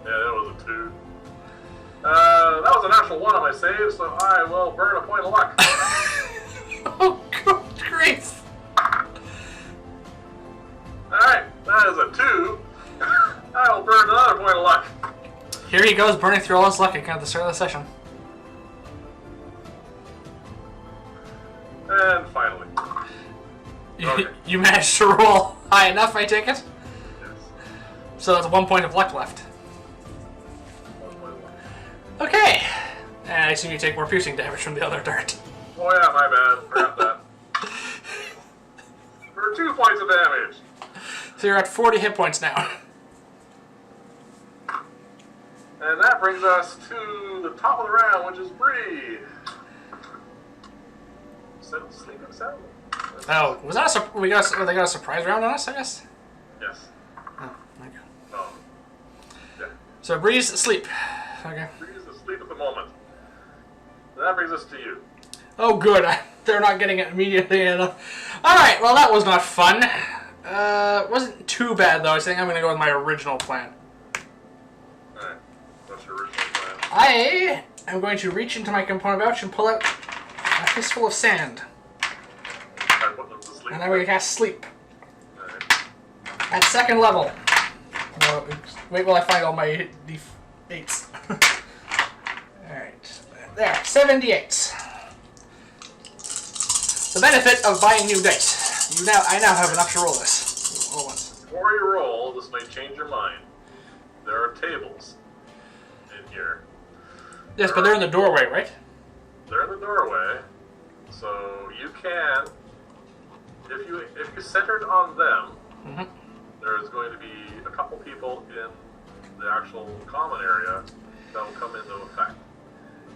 Yeah, that was a 2. That was a natural 1 on my save, so I will burn a point of luck. Oh, good grief. Alright, That is a 2. I'll burn another point of luck. Here he goes, burning through all his luck again at the start of the session. And finally. Okay. You managed to roll high enough, I take it? Yes. So that's 1 point of luck left. 1 point of luck. Okay. And I assume you take more piercing damage from the other dart. Oh yeah, my bad. Forgot that. For 2 points of damage. So you're at 40 hit points now. And that brings us to the top of the round, which is Bree. Sleep and sound. Oh, was that they got a surprise round on us, I guess? Yes. Oh, okay. Yeah. So Bree's asleep. Okay. Bree's asleep at the moment. And that brings us to you. Oh, good. They're not getting it immediately enough. Alright, well that was not fun. Wasn't too bad though. I think I'm going to go with my original plan. Alright. What's your original plan? I am going to reach into my component pouch and pull out a fistful of sand. I put them to sleep. And I'm going to cast Sleep. Alright. At second level. Oh, oops. Wait while I find all my d8s. Alright. There. 78. The benefit of buying new dice. I now have enough to roll this. All once. Before you roll, this may change your mind. There are tables in here. Yes, but they're in the doorway, right? They're in the doorway, so you can, if you centered on them, there's going to be a couple people in the actual common area that will come into effect.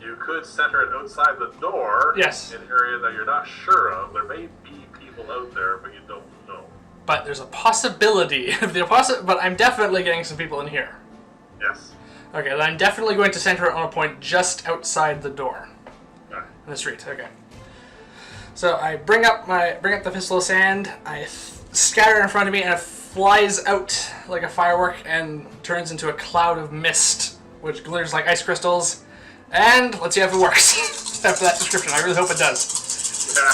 You could center it outside the door, yes, in an area that you're not sure of. There may be people out there, but you don't know. But there's a possibility. But I'm definitely getting some people in here. Yes. Okay, then I'm definitely going to center it on a point just outside the door. Okay. In the street. Okay. So I bring up the fistful of sand. I scatter it in front of me, and it flies out like a firework and turns into a cloud of mist, which glitters like ice crystals. And let's see if it works. After that description, I really hope it does. Yeah.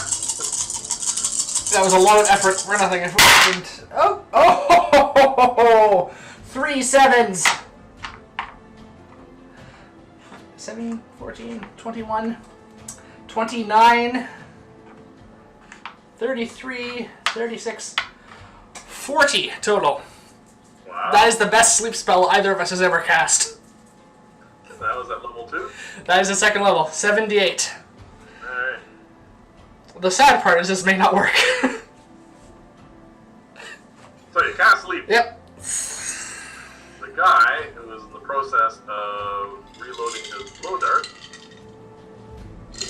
That was a lot of effort for nothing. Oh! 3 sevens. 7, 14, 21, 29, 33, 36, 40 total. Wow. That is the best sleep spell either of us has ever cast. That was at level 2? That is the second level, 78. Alright. The sad part is this may not work. So you cast Sleep. Yep. The guy who is in the process of reloading his blow dart.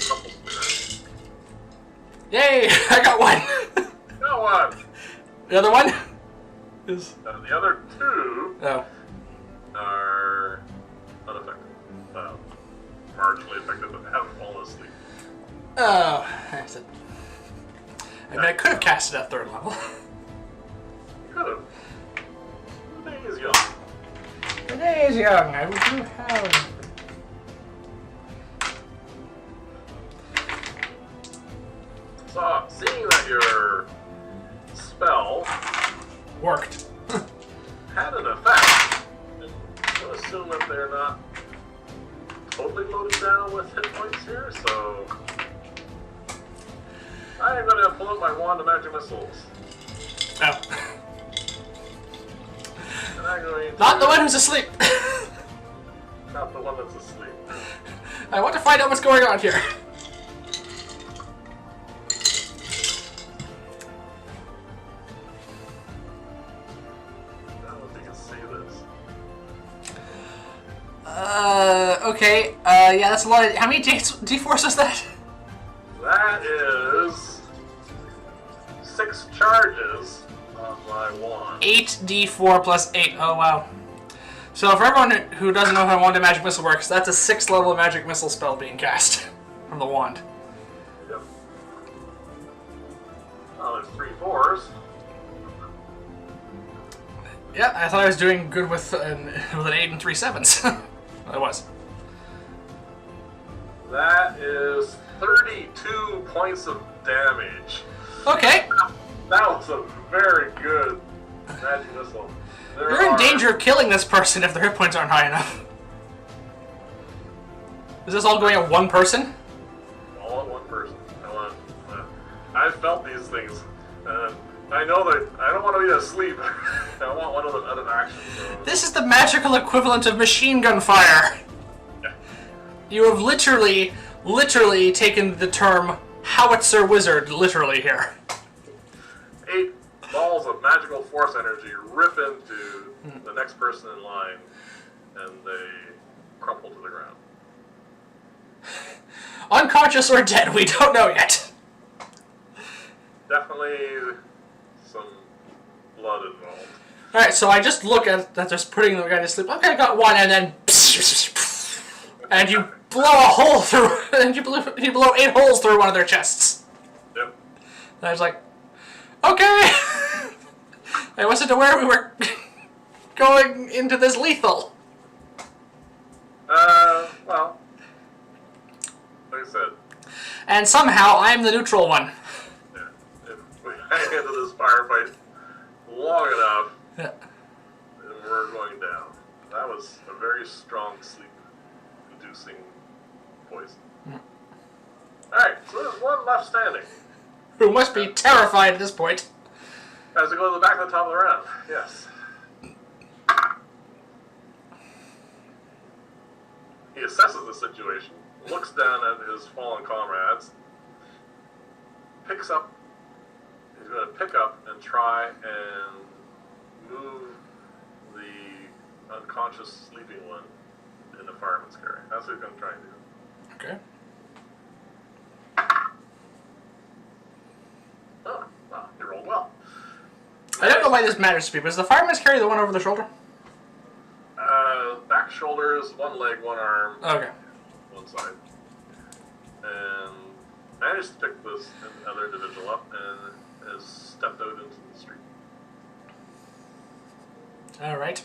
Couple spinners. Yay! I got one! Got one! The other one is... The other 2 Oh. are unaffected. Marginally affected, but haven't fallen asleep. Oh. I mean, I could have cast it at third level. You could have. The day is young. The day is young. I do have... So, seeing that your spell worked. had an effect, and we'll assume that they're not totally loaded down with hit points here, so I am going to pull out my wand of magic missiles. Oh. And I'm going to... Not the one who's asleep. Not the one that's asleep. I want to find out what's going on here. Okay. Yeah, that's a lot of... How many D4s is that? That is 6 charges on my wand. 8d4 plus 8. Oh, wow. So for everyone who doesn't know how Wand of Magic Missile works, that's a 6th level Magic Missile spell being cast from the wand. Yep. Oh, there's 3 4s. Yeah, I thought I was doing good with an 8 and 3 7s. I was. That is 32 points of damage. Okay. That was a very good Magic missile. You're in danger of killing this person if their hit points aren't high enough. Is this all going at one person? All at one person. I've felt these things. I know that I don't want to be asleep. I want one of them out of action. So. This is the magical equivalent of machine gun fire. Yeah. You have literally taken the term howitzer wizard literally here. 8 balls of magical force energy rip into the next person in line, and they crumple to the ground. Unconscious or dead, we don't know yet. Definitely some blood involved. Alright, so I just look at that, just putting the guy to sleep. Okay, I got one, and then... And you blow a hole through... And you blow 8 holes through one of their chests. Yep. And I was like, okay! I wasn't aware we were going into this lethal. Well, like I said. And somehow I'm the neutral one. Yeah. If we hang into this firefight long enough, Yeah. then we're going down. That was a very strong sleep-inducing poison. Alright, so there's one left standing. Who must be terrified at this point. As we go to the back of the top of the round, yes. He assesses the situation, looks down at his fallen comrades, he's going to pick up and try and move the unconscious sleeping one in the fireman's carry. That's what he's going to try and do. Okay. Oh, wow, he rolled well. I don't know why this matters to people. Is the fireman's carry the one over the shoulder? Back shoulders, one leg, one arm, Okay. one side. And managed to pick this other individual up and has stepped out into the street. Alright.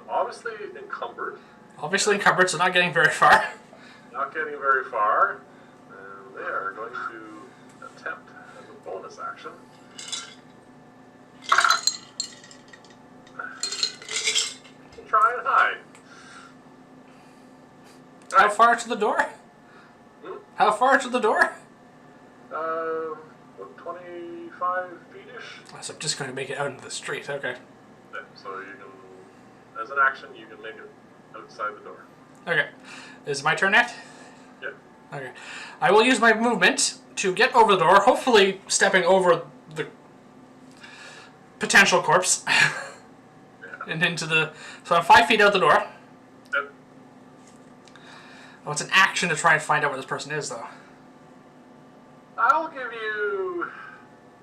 Obviously encumbered. Obviously encumbered, so not getting very far. Not getting very far. And they are going to attempt, as a bonus action, to try and hide. How far to the door? How far to the door? 25 feet-ish. So I'm just going to make it out into the street. Okay. Yeah, so you can, as an action, you can make it outside the door. Okay. Is it my turn next? Yeah. Okay. I will use my movement to get over the door, hopefully stepping over the potential corpse. Yeah. And into the... So I'm 5 feet out the door. Yep. Oh, it's an action to try and find out where this person is, though. I'll give you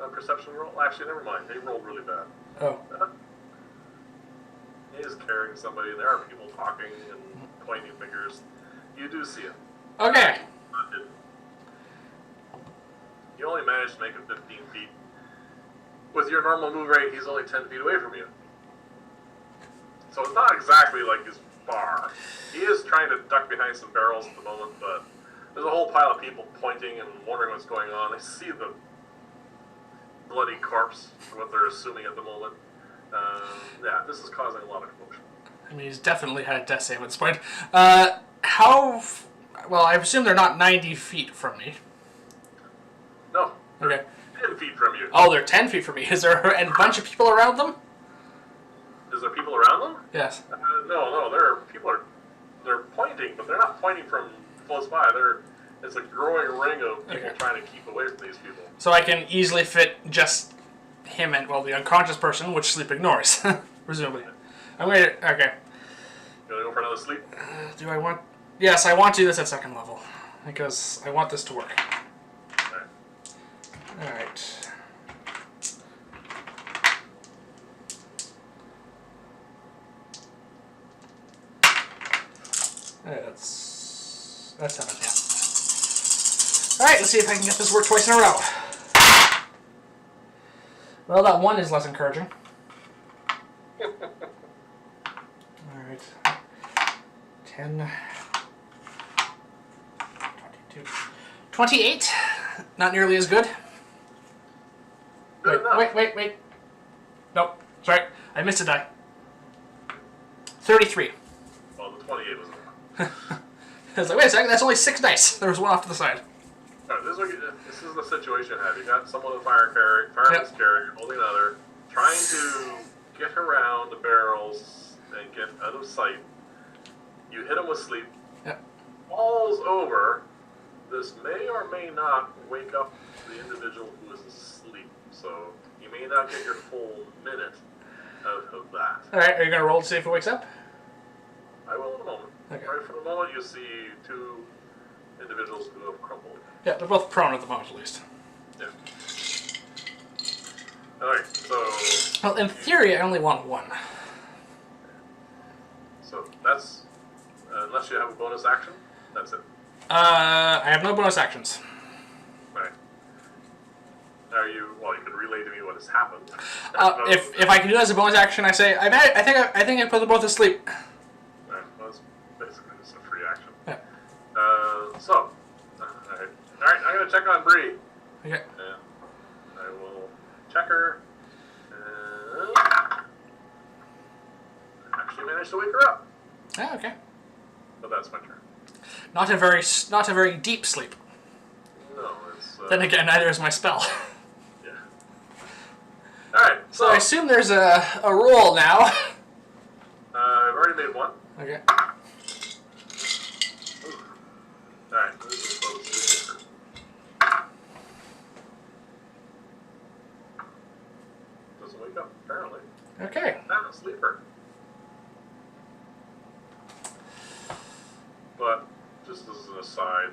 a perception roll. Actually, never mind. They rolled really bad. Oh. He is carrying somebody. There are people talking and pointing fingers. You do see it. Okay. You only managed to make it 15 feet. With your normal move rate, he's only 10 feet away from you. So it's not exactly like he's far. He is trying to duck behind some barrels at the moment, but there's a whole pile of people pointing and wondering what's going on. They see the bloody corpse, what they're assuming at the moment. Yeah, this is causing a lot of commotion. I mean, he's definitely had a death save at this point. Well, I assume they're not 90 feet from me. No. Okay. 10 feet from you. Oh, they're 10 feet from me. Is there a bunch of people around them? Is there people around them? Yes. No. They're pointing, but they're not pointing from close by. It's a growing ring of people trying to keep away from these people. So I can easily fit just him and, well, the unconscious person, which sleep ignores, presumably. I'm going to... Okay. You want to go for another sleep? Do I want... Yes, I want to do this at second level, because I want this to work. Alright. That's 7, yeah. Alright, let's see if I can get this to work twice in a row. Well, that 1 is less encouraging. Alright. 10... 22... 28. Not nearly as good. Good enough. Wait. Nope. Sorry. I missed a die. 33. Well, the 28 was enough. I was like, wait a second, that's only 6 dice. There was one off to the side. Alright, this is the situation you have. You got someone with fireman's carrier holding another, trying to get around the barrels and get out of sight. You hit him with sleep. Yep. Falls over. This may or may not wake up the individual who is asleep. So you may not get your full minute out of that. Alright, are you going to roll to see if it wakes up? I will in a moment. Okay. Right for the moment, you see 2 individuals who have crumbled. Yeah, they're both prone at the moment, at least. Yeah. Alright, so... Well, in theory, I only want 1. So that's... unless you have a bonus action, that's it. I have no bonus actions. Right. Are you... well, you can relay to me what has happened. If I can do that as a bonus action, I say, I think I put them both to sleep. Right, well, that's basically just a free action. Yeah. So... Alright, I'm going to check on Bree. Okay. And I will check her. And actually managed to wake her up. Oh, okay. But that's my turn. Not a very deep sleep. No, it's... Then again, neither is my spell. yeah. Alright, So I assume there's a roll now. I've already made 1. Okay. Alright, this is supposed to be different. Doesn't wake up, apparently. Okay. I'm a sleeper. But, just as an aside,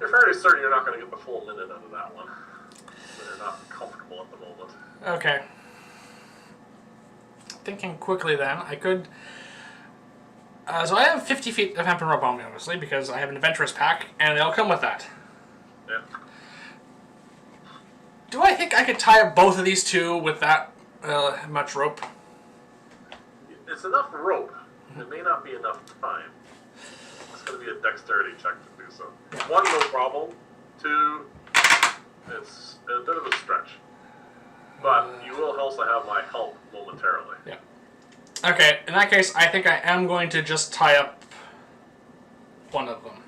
you're fairly certain you're not going to get the full minute out of that one. They're not comfortable at the moment. Okay. Thinking quickly then, I could... so I have 50 feet of hemp and rope on me, obviously, because I have an adventurous pack, and they'll come with that. Yeah. Do I think I could tie up both of these 2 with that much rope? It's enough rope. It may not be enough time. It's going to be a dexterity check to do so. 1, no problem. 2, it's a bit of a stretch. But you will also have my help momentarily. Yeah. Okay, in that case, I think I am going to just tie up one of them.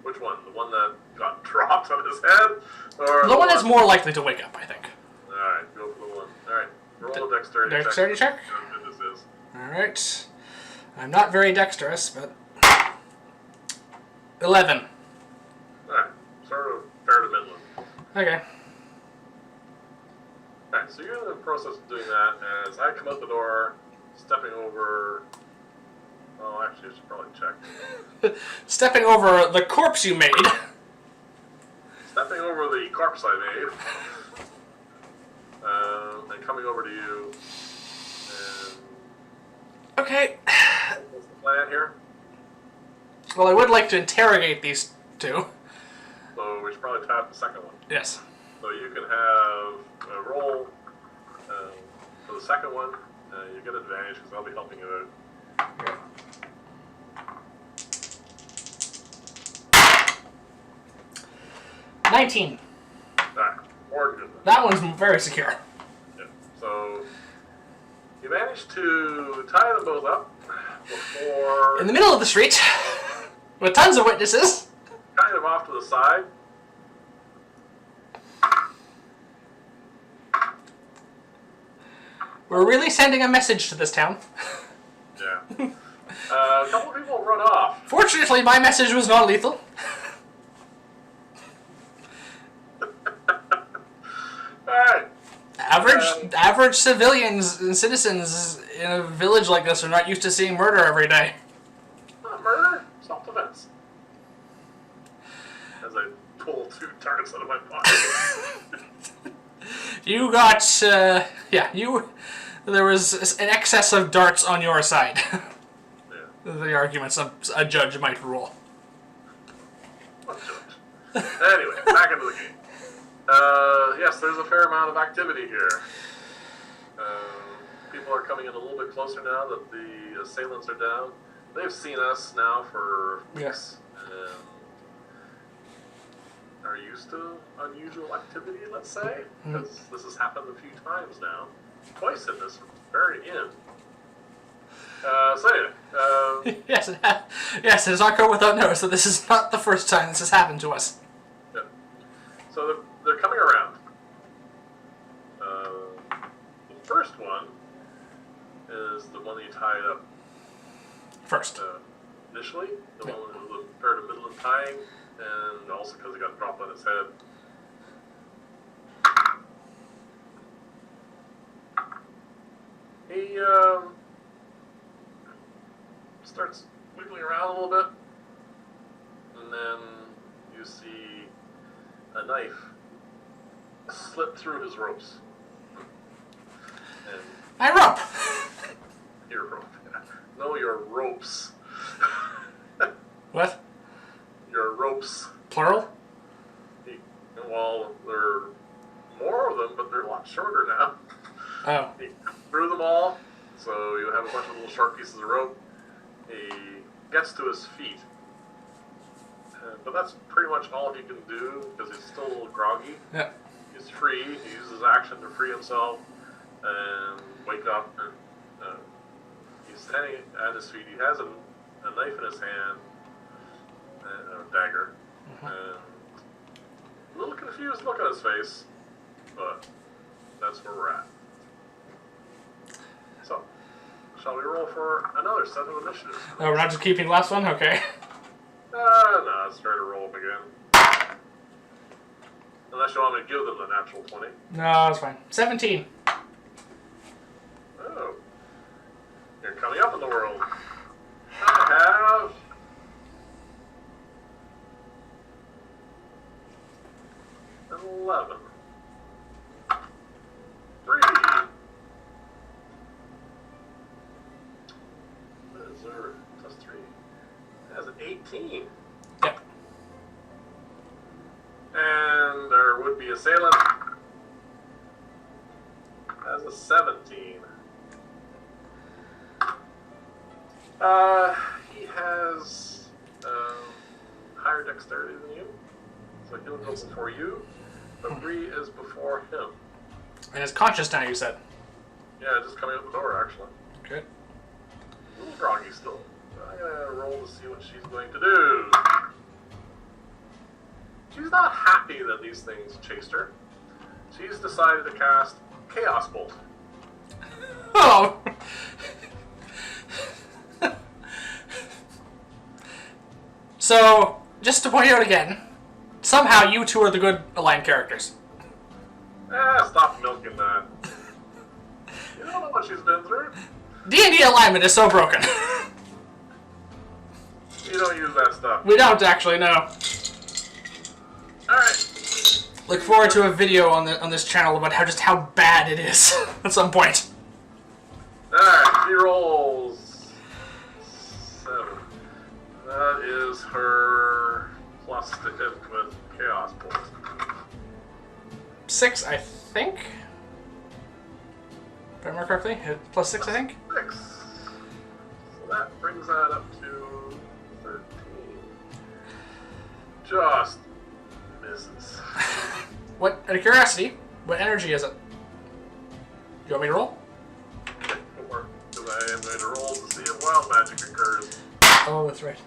Which one? The one that got dropped on his head? Or The one that's more likely to wake up, I think. Alright, go for the one. Alright, roll a dexterity check. Dexterity check? How good this is. Alright. I'm not very dexterous, but... 11. Alright, sort of fair to middling. Okay. Alright, so you're in the process of doing that as I come out the door, stepping over... Oh, actually, I should probably check. Stepping over the corpse you made. Stepping over the corpse I made. And coming over to you. And Okay. what's the plan here? Well, I would like to interrogate these 2. So we should probably tap the second one. Yes. So you can have a roll for the second one. You get advantage because I'll be helping you out. 19. Alright, more than good. That one's very secure. Yeah. So you managed to tie them both up before In the middle of the street, with tons of witnesses. kind of off to the side. We're really sending a message to this town. Yeah. A couple of people run off. Fortunately, my message was not lethal. Alright. Average civilians and citizens in a village like this are not used to seeing murder every day. Not murder, self-defense. As I pull 2 darts out of my pocket. You got, there was an excess of darts on your side. Yeah. The arguments a judge might rule. What judge? Anyway, back into the game. Yes, there's a fair amount of activity here. People are coming in a little bit closer now that the assailants are down. They've seen us now for weeks. are used to unusual activity, let's say, because this has happened a few times now. Twice in this very inn. So anyway, yes, it has not gone without notice that this is not the first time this has happened to us. yeah. So they're coming around. The first one is the one that you tied up First. initially, the one with the fair to middle of tying, and also because he got dropped on his head. He starts wiggling around a little bit, and then you see a knife slip through his ropes. And My rope! your rope. No, your ropes. What? Your ropes. Plural? Well, there are more of them, but they're a lot shorter now. Oh. He threw them all, so you have a bunch of little short pieces of rope. He gets to his feet. But that's pretty much all he can do, because he's still a little groggy. Yeah. He's free. He uses action to free himself and wake up. And he's standing at his feet. He has a knife in his hand, and a dagger. And a little confused look on his face, but that's where we're at. So, shall we roll for another set of initiative? Oh, we're not just keeping the last one? Okay. No, let's try to roll them again. Unless you want me to give them the natural 20. No, that's fine. 17. Oh. You're coming up in the world. I have... an 11. 3. What is there? Plus 3. It has an 18. Yep. And our would-be assailant has a 17. He has higher dexterity than you, so he'll go before you, but Bree is before him. And it's conscious now, you said. Yeah, just coming out the door, actually. Okay. A little groggy still. I'm gonna roll to see what she's going to do. She's not happy that these things chased her. She's decided to cast Chaos Bolt. Oh! So, just to point out again, somehow you two are the good aligned characters. Stop milking that. You don't know what she's been through. D&D alignment is so broken. You don't use that stuff. We don't actually know. Alright. Look forward to a video on this channel about how bad it is at some point. Alright, she rolls 7. That is her plus to hit with Chaos Bolt. 6, I think. If I remember correctly, plus 6, I think. 6. So that brings that up to 13. Just misses. What? Out of curiosity, what energy is it? You want me to roll? Because I am going to roll to see if wild magic occurs. Oh, that's right.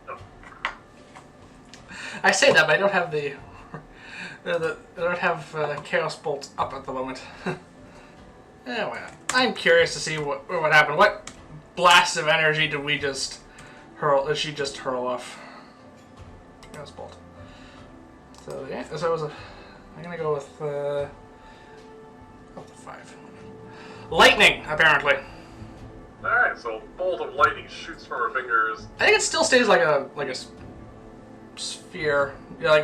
No. I say that, but I don't have I don't have Chaos Bolt up at the moment. Yeah, why not? I'm curious to see what happened. What blast of energy did we just hurl? Did she just hurl off? Chaos Bolt. So yeah, so it was I'm gonna go with up to 5. Lightning, apparently. Alright, so bolt of lightning shoots from her fingers. I think it still stays like a sphere, yeah, like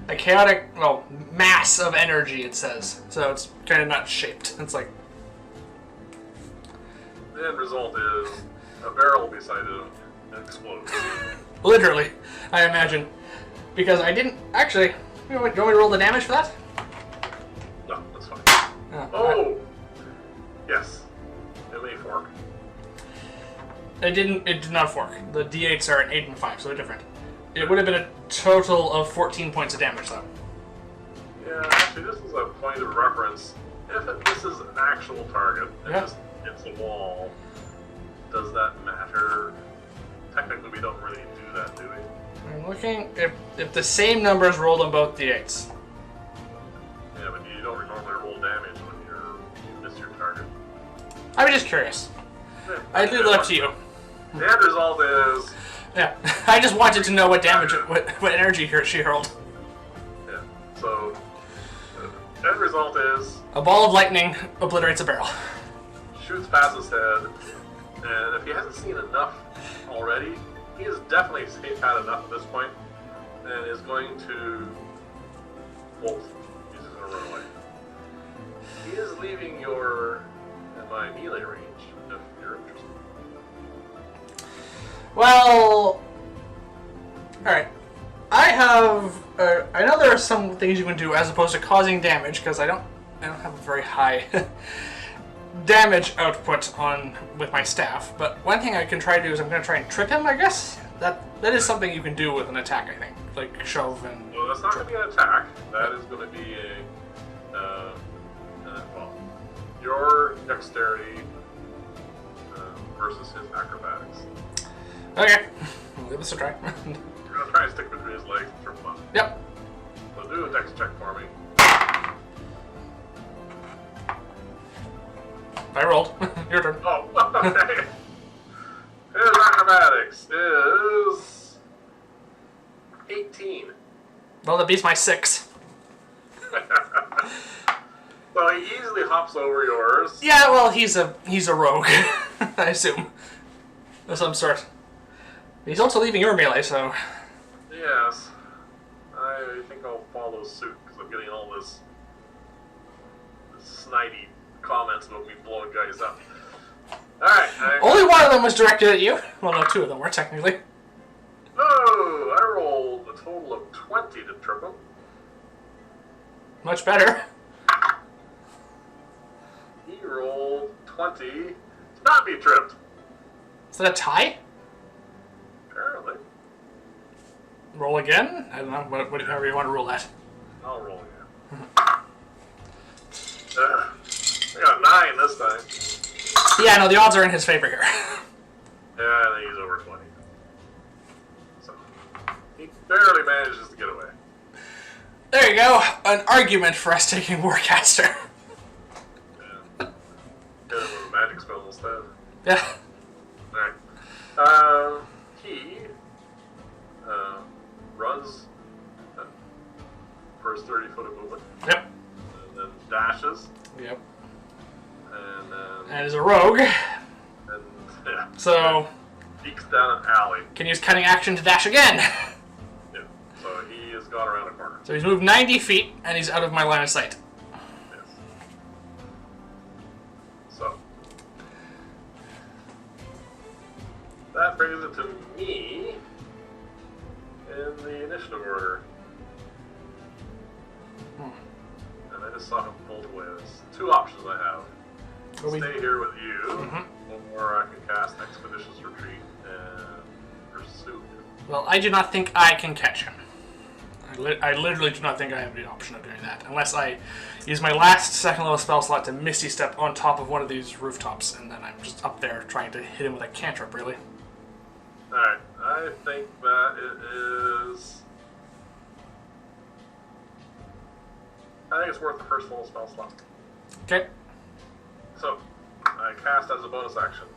a chaotic, well, mass of energy. It says, so it's kind of not shaped. It's like The end result is a barrel beside it explodes. literally, I imagine, because I didn't actually. You want me to roll the damage for that? No, that's fine. Oh, Yes. It may fork. It did not fork. The D8s are an 8 and 5, so they're different. It would have been a total of 14 points of damage, though. Yeah, actually, this is a point of reference. If it misses an actual target and just hits a wall, does that matter? Technically, we don't really do that, do we? I'm looking if the same numbers rolled on both d8s. Yeah, but you don't normally roll damage when you miss your target. I was just curious. Yeah, I leave it up to you. The end result is... Yeah, I just wanted to know what damage, what energy she hurled. Yeah, so... The end result is... A ball of lightning obliterates a barrel. Shoots past his head, and if he hasn't seen enough already, he has definitely had enough at this point, and is going to bolt. He's just going to run away. He is leaving my melee range, if you're interested. Well, alright. I know there are some things you can do as opposed to causing damage, because I don't have a very high damage output with my staff, but one thing I can try to do is I'm going to try and trip him, I guess? That is something you can do with an attack, I think. Like shove and... Well, that's not going to be an attack. That is going to be well, your dexterity versus his acrobatics. Okay. We'll give this a try. You're going to try and stick between his legs and trip him up. Yep. So do a dex check for me. I rolled. Your turn. Oh, okay. His acrobatics is 18. Well, that beats my 6. So he easily hops over yours. Yeah, well, he's a rogue, I assume, of some sort. He's also leaving your melee, so... Yes. I think I'll follow suit, because I'm getting all this snidey comments about me blowing guys up. Alright. Only one of them was directed at you. Well, no, 2 of them were, technically. Oh, I rolled a total of 20 to trip him. Much better. He rolled 20 to not be tripped. Is that a tie? Apparently. Roll again? I don't know, whatever you want to roll that. I'll roll again. I got 9 this time. Yeah, no, the odds are in his favor here. Yeah, I think he's over 20. So, he barely manages to get away. There you go. An argument for us taking Warcaster. Yeah. Get him with a magic spell instead. Yeah. Alright. He runs first 30 foot of movement. Yep. And then dashes. Yep. And then... And is a rogue. And, yeah. So... Peeks down an alley. Can use cutting action to dash again. Yeah. So he has gone around a corner. So he's moved 90 feet, and he's out of my line of sight. Yes. So. That brings it to me in the initiative order. And I just saw him bolt away. There's 2 options I have. Stay here with you, or I can cast Expeditious Retreat and Pursue. Well, I do not think I can catch him. I literally do not think I have the option of doing that, unless I use my last second level spell slot to Misty Step on top of one of these rooftops, and then I'm just up there trying to hit him with a cantrip, really. Alright, I think that it is... I think it's worth the first level spell slot. Okay. So, I cast as a bonus action,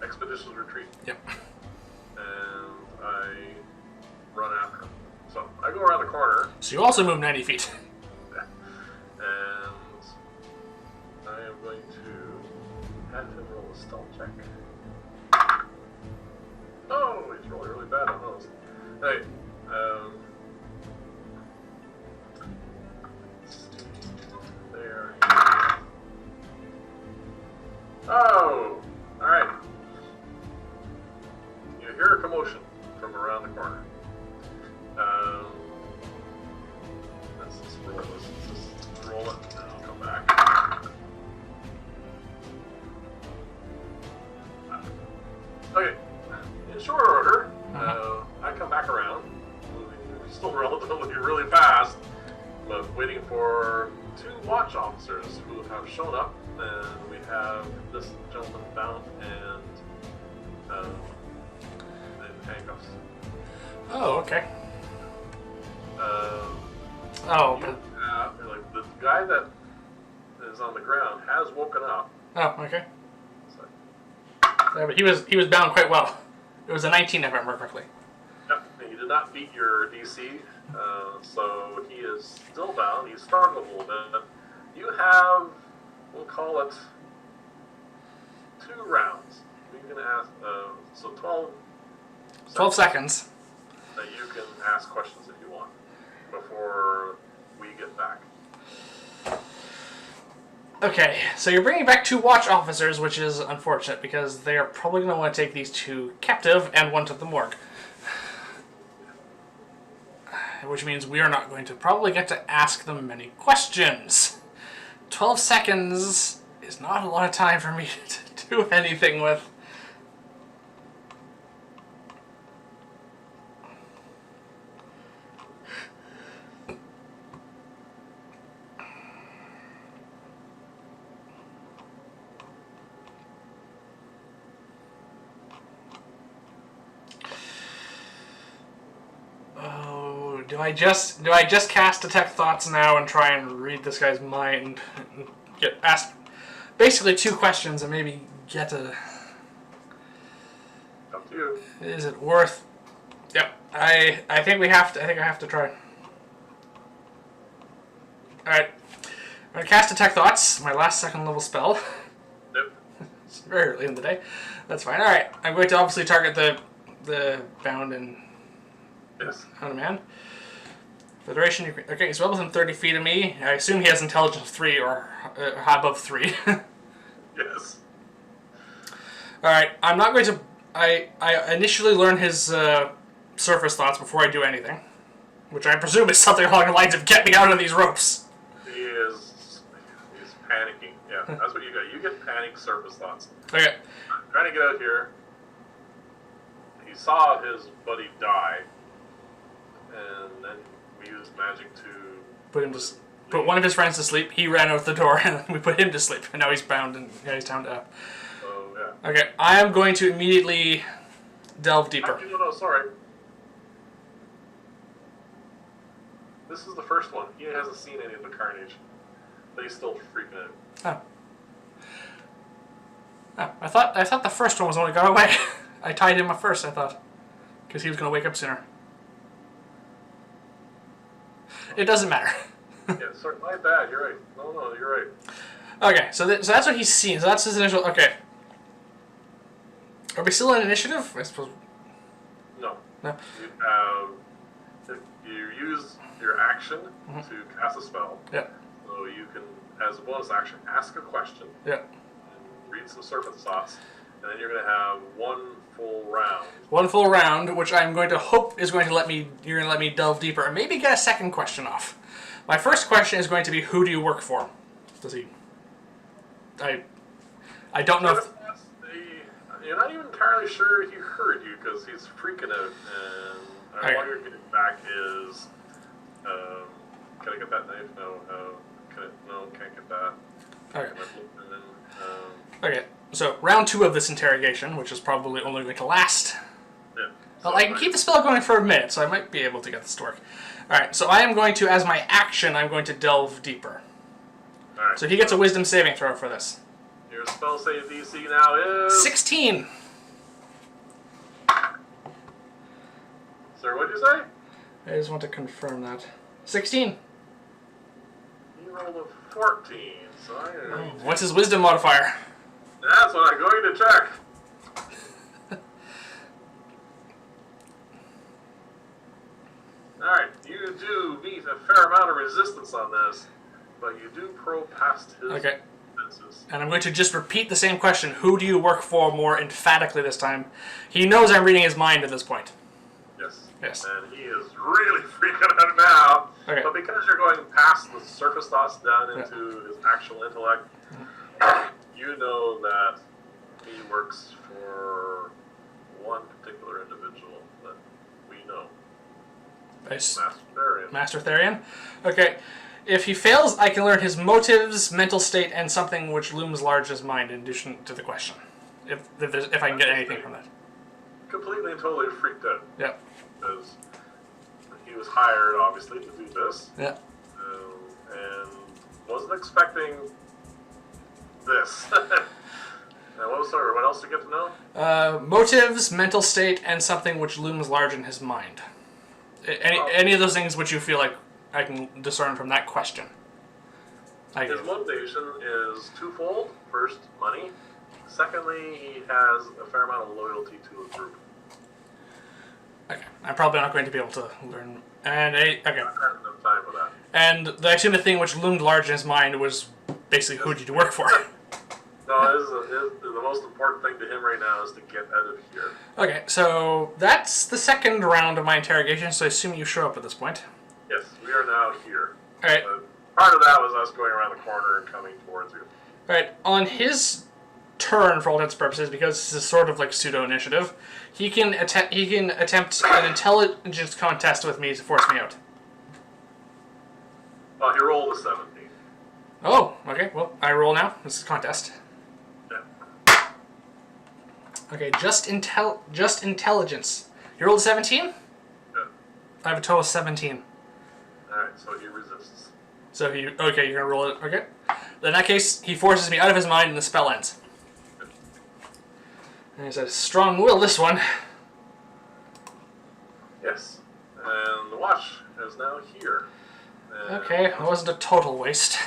Expeditious Retreat. Yep. And I run after him. So, I go around the corner. So you also move 90 feet. And I am going to have him roll a stealth check. Oh, he's rolling really bad on those. Hey, there. Oh, alright. You hear a commotion from around the corner. Let's just roll this. Let's just roll it, and then I'll come back. Okay. In short order, I come back watch officers who have shown up, and we have this gentleman bound and in handcuffs. Oh, okay. Like the guy that is on the ground has woken up. Oh, okay. So, Yeah, but he was bound quite well. It was a 19, if I remember correctly. yep, he did not beat your DC, so he is still bound. He's startled a little bit. You have, we'll call it, 2 rounds. You can ask, so 12 seconds. That you can ask questions if you want before we get back. Okay, so you're bringing back 2 watch officers, which is unfortunate because they are probably going to want to take these 2 captive and 1 to the morgue. Which means we are not going to probably get to ask them many questions. 12 seconds is not a lot of time for me to do anything with. Do I just cast Detect Thoughts now and try and read this guy's mind and get asked basically 2 questions and maybe get a... Up to you. Is it worth... Yep. I think I have to try. Alright. I'm gonna cast Detect Thoughts, my last 2nd level spell. Yep. It's very early in the day. That's fine. Alright. I'm going to obviously target the bound and Yes. on man. For the duration, okay, he's well within 30 feet of me. I assume he has intelligence 3 or above 3. Yes. Alright, I'm not going to... I initially learn his surface thoughts before I do anything. Which I presume is something along the lines of, get me out of these ropes. He's panicking. Yeah, that's what you got. You get panic surface thoughts. Okay. I'm trying to get out here. He saw his buddy die. And then we used magic to put one of his friends to sleep. He ran out the door, and we put him to sleep. And now he's bound, and now he's bound up. Oh, yeah. Okay, I am going to immediately delve deeper. Actually, no, sorry. This is the first one. He hasn't seen any of the carnage, but he's still freaking out. Oh, I thought the first one was the one that got away. I tied him up first, I thought, because he was going to wake up sooner. It doesn't matter. Yeah, sorry, my bad. You're right. No, you're right. Okay, so that's what he's seen. So that's his initial. Okay. Are we still in initiative? I suppose. No. No. You use your action to cast a spell. Yeah. So you can, as a bonus action, ask a question. Yeah. And read some surface thoughts, and then you're going to have 1 full round. 1 full round, which I'm going to hope is going to let me. You're going to let me delve deeper and maybe get a 2nd question off. My first question is going to be, who do you work for? Does he? I don't know if... You're not even entirely sure he heard you because he's freaking out, and Okay. all you're getting back is, can I get that knife? No. Can't get that. Okay. And then, Okay. So round 2 of this interrogation, which is probably only going to last. yeah. Well, I can keep the spell going for a minute, so I might be able to get this to work. Alright, so I am going to, as my action, I'm going to delve deeper. Alright. So he gets a wisdom saving throw for this. Your spell save DC now is 16! Sir, what'd you say? I just want to confirm that. 16! You rolled a 14, so What's his wisdom modifier? That's what I'm going to check. Alright, you do meet a fair amount of resistance on this, but you do pro past his defenses. And I'm going to just repeat the same question. Who do you work for more emphatically this time? He knows I'm reading his mind at this point. Yes. And he is really freaking out now. Okay. But because you're going past the surface thoughts down into his actual intellect, you know that he works for one particular individual that we know. Nice. Master Therion. Master Therion? Okay. If he fails, I can learn his motives, mental state, and something which looms large as mind in addition to the question. If I can get anything from that. Completely and totally freaked out. Yeah. Because he was hired, obviously, to do this. Yeah. And wasn't expecting this. And what else did you get to know? Motives, mental state, and something which looms large in his mind. Any of those things which you feel like I can discern from that question. His motivation is twofold. First, money. Secondly, he has a fair amount of loyalty to a group. Okay, I'm probably not going to be able to learn. And okay. I don't have enough time for that. And I assume the thing which loomed large in his mind was basically who did you work for? No, the most important thing to him right now is to get out of here. Okay, so that's the second round of my interrogation, so I assume you show up at this point. Yes, we are now here. Alright. Part of that was us going around the corner and coming towards you. Alright, on his turn, for all intents and purposes, because this is sort of like pseudo-initiative, he can attempt an intelligence contest with me to force me out. Well, he rolled a 17. Oh, okay, well, I roll now. This is a contest. Yeah. Okay, just intelligence. You rolled a 17? Yeah. I have a total of 17. Alright, so he resists. So okay, you're gonna roll it, okay. In that case, he forces me out of his mind and the spell ends. And he's a strong will, this one. Yes. And the watch is now here. And Okay, it wasn't a total waste.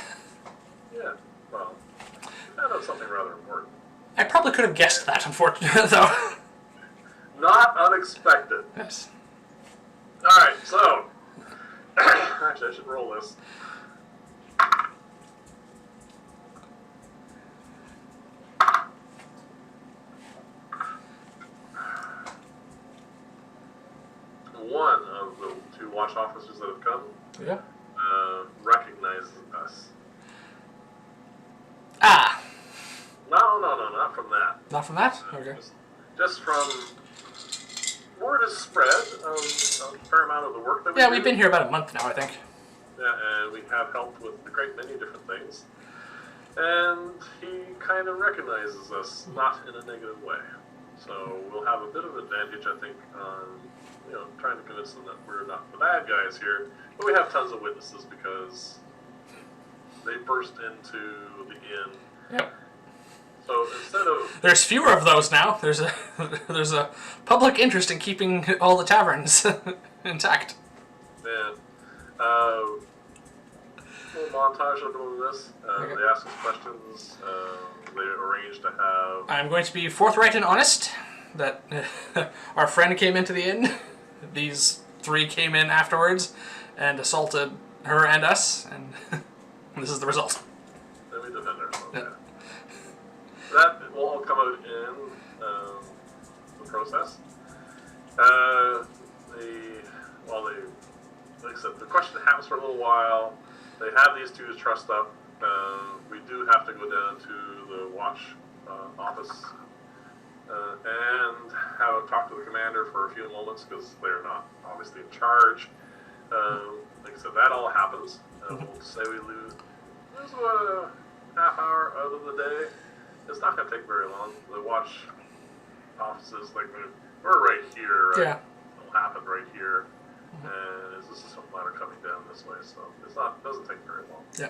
Yeah, well, we found out something rather important. I probably could have guessed that, unfortunately, though. Not unexpected. Yes. Alright, so... Actually, I should roll this. One of the two watch officers that have come Yeah. recognizes us. Ah! No, not from that. Not from that? Okay. Just from word is spread of a fair amount of the work that we do. Yeah, we've been here about a month now, I think. Yeah, and we have helped with a great many different things. And he kind of recognizes us, not in a negative way. So we'll have a bit of advantage, I think, on trying to convince them that we're not the bad guys here. But we have tons of witnesses because they burst into the inn. Yep. So instead of... There's fewer of those now. There's a public interest in keeping all the taverns intact. Man. Full montage of doing this. Okay. They ask us questions. They arrange to have... I'm going to be forthright and honest that our friend came into the inn. These three came in afterwards and assaulted her and us, and this is the result. Then we defend ourselves, Yeah. yeah. That will all come out in the process. Like I said, the question happens for a little while. They have these two trussed up. We do have to go down to the watch office and have a talk to the commander for a few moments because they're not obviously in charge. Like I said, that all happens. We'll say we lose a half hour out of the day. It's not going to take very long. The watch offices, like, we're right here, right? Yeah. It'll happen right here. And this is some ladder coming down this way, so it doesn't take very long. Yeah.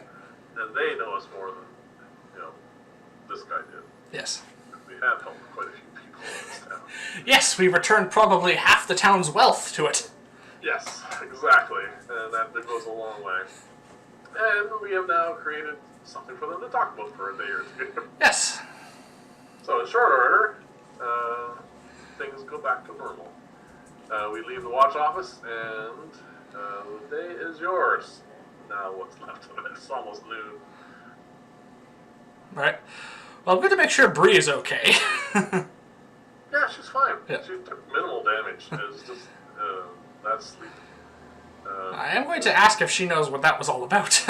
And they know us more than, this guy did. Yes. We have helped quite a few people in this town. Yes, we returned probably half the town's wealth to it. Yes, exactly. And that goes a long way. And we have now created something for them to talk about for a day or two. Yes. So in short order, things go back to normal. We leave the watch office, and the day is yours. Now what's left of it? It's almost noon. Right. Well, I'm going to make sure Bree is okay. Yeah, she's fine. Yeah. She took minimal damage. It's just that sleep. I am going to ask if she knows what that was all about.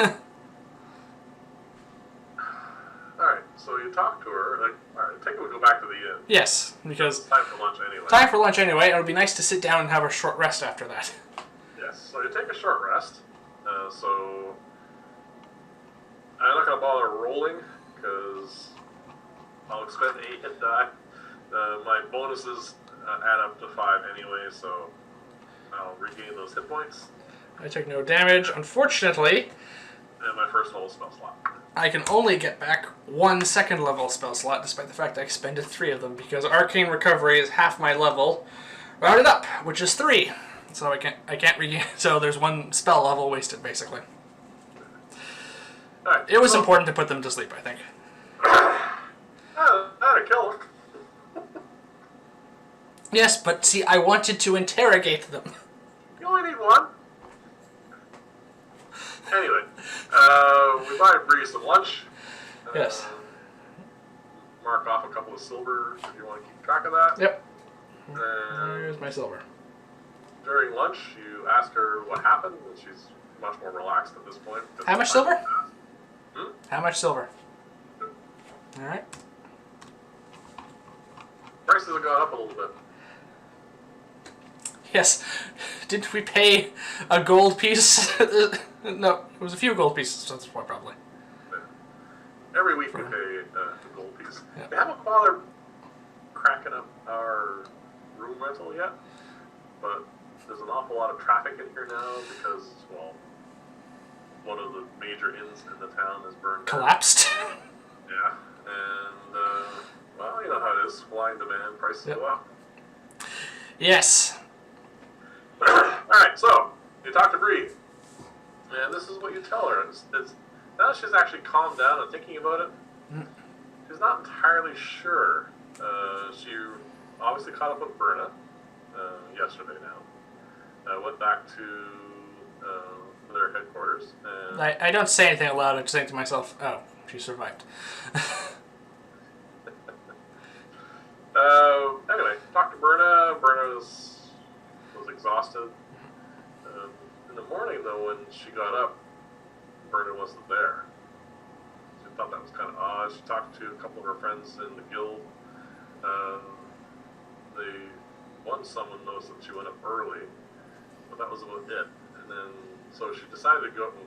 Alright, so you talk to her. Alright, take her, we go back to the inn. Yes, because It's time for lunch anyway. time for lunch anyway. It would be nice to sit down and have a short rest after that. Yes, so you take a short rest. So rolling, because I'll expend a hit die. My bonuses add up to 5 anyway, so I'll regain those hit points. I took no damage. Unfortunately, and my first level spell slot. I can only get back 1 second level spell slot, despite the fact I expended 3 of them, because Arcane Recovery is half my level, rounded up, which is 3. So I can't regain. So there's 1 spell level wasted, basically. All right, it was important to put them to sleep, I think. That'd kill them. Yes, but see, I wanted to interrogate them. You only need 1. Anyway, we buy Bree some lunch. Yes. Mark off a couple of silver if you want to keep track of that. Yep. And Here's my silver. during lunch, you ask her what happened, and she's much more relaxed at this point. How much silver? Hmm? How much silver? All right. Prices have gone up a little bit. Yes. Didn't we pay a gold piece? No, it was a few gold pieces at this point, probably. Every week we pay a gold piece. Yeah. We haven't bothered cracking up our room rental yet, but there's an awful lot of traffic in here now because, well, one of the major inns in the town is burned down. Collapsed. Yeah, and, well, you know how it is. Supply and demand, prices go up. Yes. Alright, so, you talk to Bree, and this is what you tell her. It's, now that she's actually calmed down and thinking about it, she's not entirely sure. She obviously caught up with Berna yesterday now. Went back to their headquarters. And I don't say anything aloud. I'm just saying to myself, oh, she survived. Anyway, talked to Berna. Berna was exhausted. In the morning, though, when she got up, Berna wasn't there. She thought that was kind of odd. She talked to a couple of her friends in the guild. Someone noticed that she went up early, but that was about it. And then, so she decided to go out and,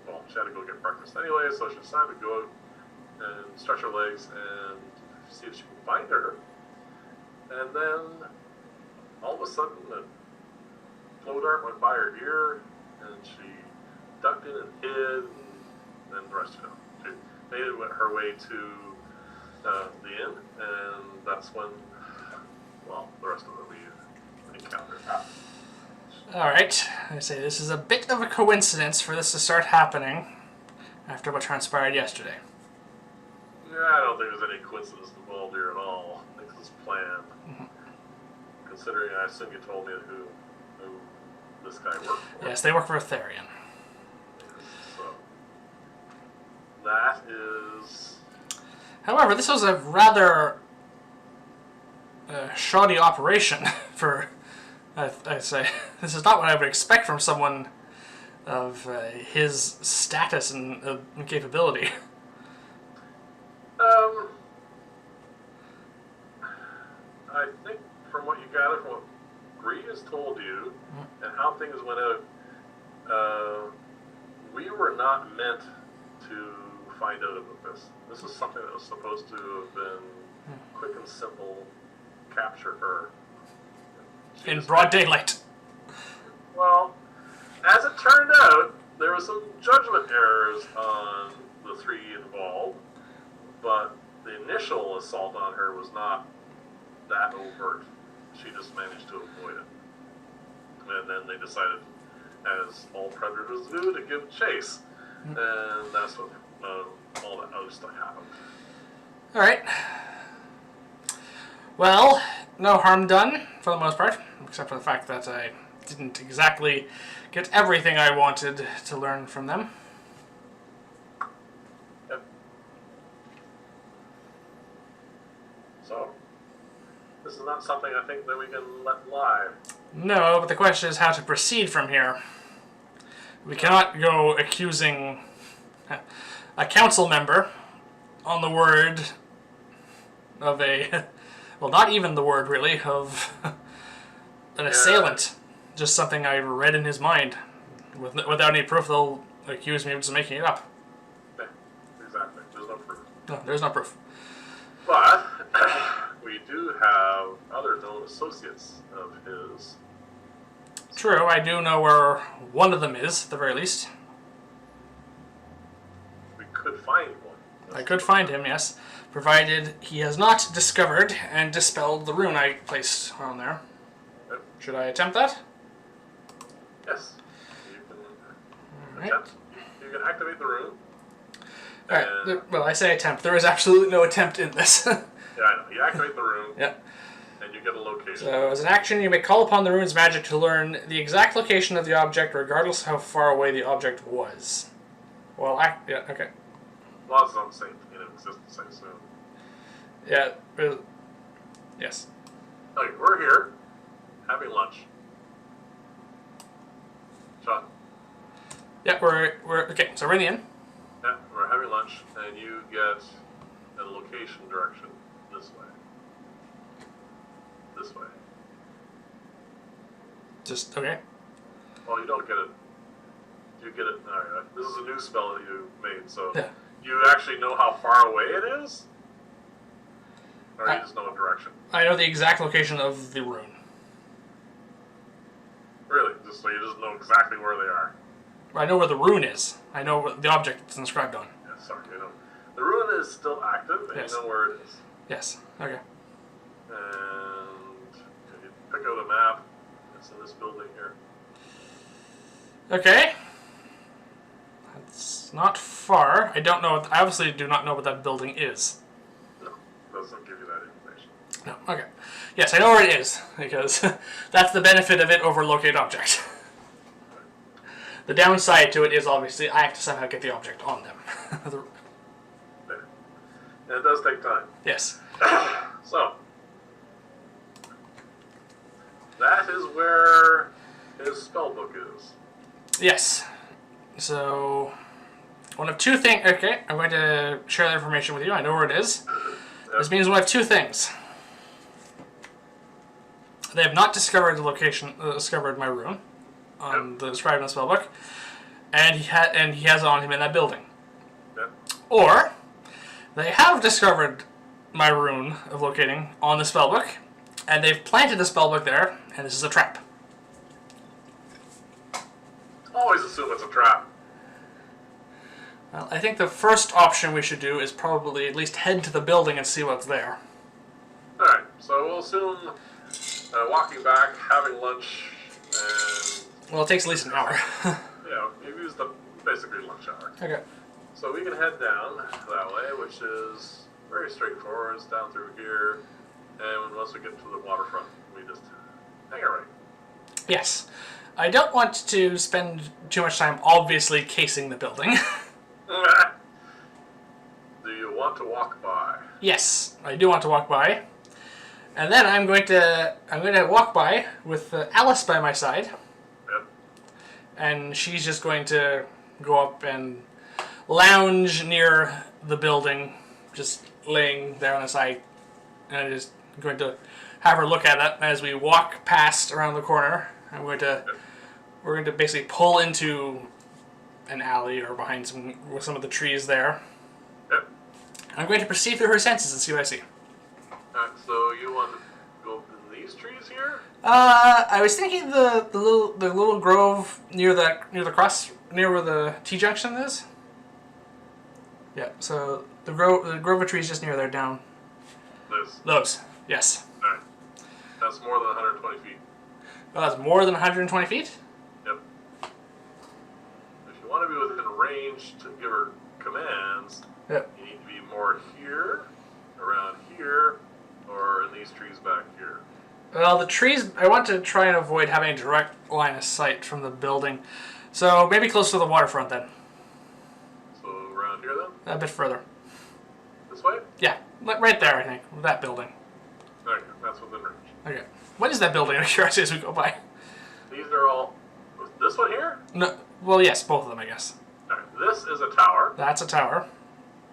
well, she had to go get breakfast anyway, so she decided to go out and stretch her legs and see if she could find her. And then, all of a sudden, the flow dart went by her ear, and she ducked in and hid, and then the rest of it. She made her way to the inn, and that's when, well, the rest of it we encountered. Alright, I say this is a bit of a coincidence for this to start happening after what transpired yesterday. Yeah, I don't think there's any coincidence involved here at all. I think this is planned. Considering I assume you told me who this guy worked for. Yes, they work for Therion. So, that is... However, this was a rather shoddy operation for, I'd say. This is not what I would expect from someone of his status and capability. I think from what you gathered from what Bree has told you and how things went out, we were not meant to find out about this. This is something that was supposed to have been quick and simple. Capture her. In broad daylight. Well, as it turned out, there were some judgment errors on the 3 involved, but the initial assault on her was not that overt. She just managed to avoid it. And then they decided, as all predators do, to give chase. And that's what all that other stuff happened. Alright. Well, no harm done, for the most part, except for the fact that I didn't exactly get everything I wanted to learn from them. Yep. So, this is not something I think that we can let lie. No, but the question is how to proceed from here. We cannot go accusing a council member on the word of a... well, not even the word, really, of an assailant. Just something I read in his mind. Without any proof, they'll accuse me of just making it up. Yeah, exactly. No, there's no proof. But we do have other known associates of his. True, I do know where one of them is, at the very least. We could find one. I could find him, yes, provided he has not discovered and dispelled the rune I placed on there. Yep. Should I attempt that? Yes. You can Alright. attempt. You can activate the rune. Alright, well, I say attempt. There is absolutely no attempt in this. Yeah, I know. You activate the rune. Yep. And you get a location. So, as an action, you may call upon the rune's magic to learn the exact location of the object, regardless of how far away the object was. Well, yeah, okay. Laws don't say in existence, I assume. Yeah, yes. Okay, we're here, having lunch. Sean? Yeah, we're okay, so we're in the inn. Yeah, we're having lunch, and you get a location direction this way. This way. Just, okay. Well, you don't get it. You get it. Alright, this is a new spell that you made, so Yeah. you actually know how far away it is? Or you just know a direction? I know the exact location of the rune. Really? Just so you just know exactly where they are? I know where the rune is. I know what the object it's inscribed on. Yeah, sorry, you know. The rune is still active, and Yes. you know where it is. Yes, okay. And you pick out a map. It's in this building here. Okay. That's not far. I don't know. I obviously do not know what that building is. No, it doesn't give you that information. No, okay. Yes, I know where it is, because that's the benefit of it over locate object. The downside to it is obviously I have to somehow get the object on them. Yeah. And it does take time. Yes. So, that is where his spellbook is. Yes. So, one of two things. Okay, I'm going to share the information with you. I know where it is. Yep. This means one of two things. They have not discovered the location, discovered my rune on the described in the spellbook, and he has it on him in that building. Yep. Or they have discovered my rune of locating on the spellbook, and they've planted the spellbook there, and this is a trap. Always assume it's a trap. Well, I think the first option we should do is probably at least head to the building and see what's there. Alright, so we'll assume walking back, having lunch, and Well, it takes at least an hour. yeah, you've used the basically lunch hour. Okay. So we can head down that way, which is very straightforward. It's down through here, and once we get to the waterfront, we just hang it right. Yes. I don't want to spend too much time obviously casing the building. Do you want to walk by? Yes, I do want to walk by. And then I'm going to walk by with Alice by my side. Yep. And she's just going to go up and lounge near the building, just laying there on the side. And I'm just going to have her look at it as we walk past around the corner. We're going to basically pull into an alley or behind some of the trees there. Yep. I'm going to perceive through her senses and see what I see. Alright, so you want to go in these trees here? I was thinking the little grove near the cross, near where the T junction is. Yeah, so the grove of trees just near there, down. Those, yes. Alright. That's more than 120 feet. Well, that's more than 120 feet? Yep. If you want to be within range to give her commands, Yep. you need to be more here, around here, or in these trees back here. Well, the trees, I want to try and avoid having a direct line of sight from the building. So maybe close to the waterfront then. So around here then? A bit further. This way? Yeah, right there, I think. That building. Okay, that's within range. Okay. What is that building? I'm curious as we go by. These are all... This one here? No. Well, yes, both of them, I guess. Alright, this is a tower. That's a tower.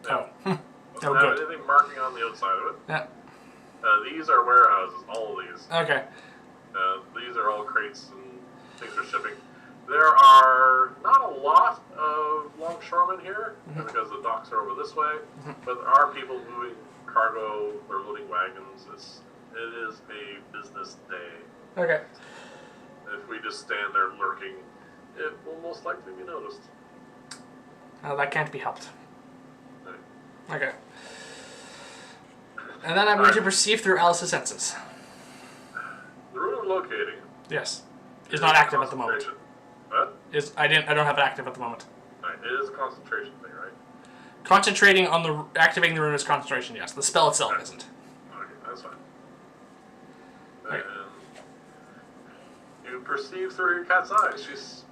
Yeah. Oh. Doesn't Oh, have good. anything marking on the outside of it. Yeah. These are warehouses, all of these. Okay. These are all crates and things for shipping. There are not a lot of longshoremen here because the docks are over this way, but there are people moving cargo or loading wagons. It is a business day. Okay. If we just stand there lurking, it will most likely be noticed. That can't be helped. Right. Okay. And then I'm going to perceive through Alice's senses. The room I'm locating. Yes. Is not active at the moment. What? I don't have it active at the moment. Right. It is a concentration thing, right? Concentrating on activating the rune is concentration, yes. The spell itself isn't. Okay, that's fine. Okay. And you perceive through your cat's eyes. She's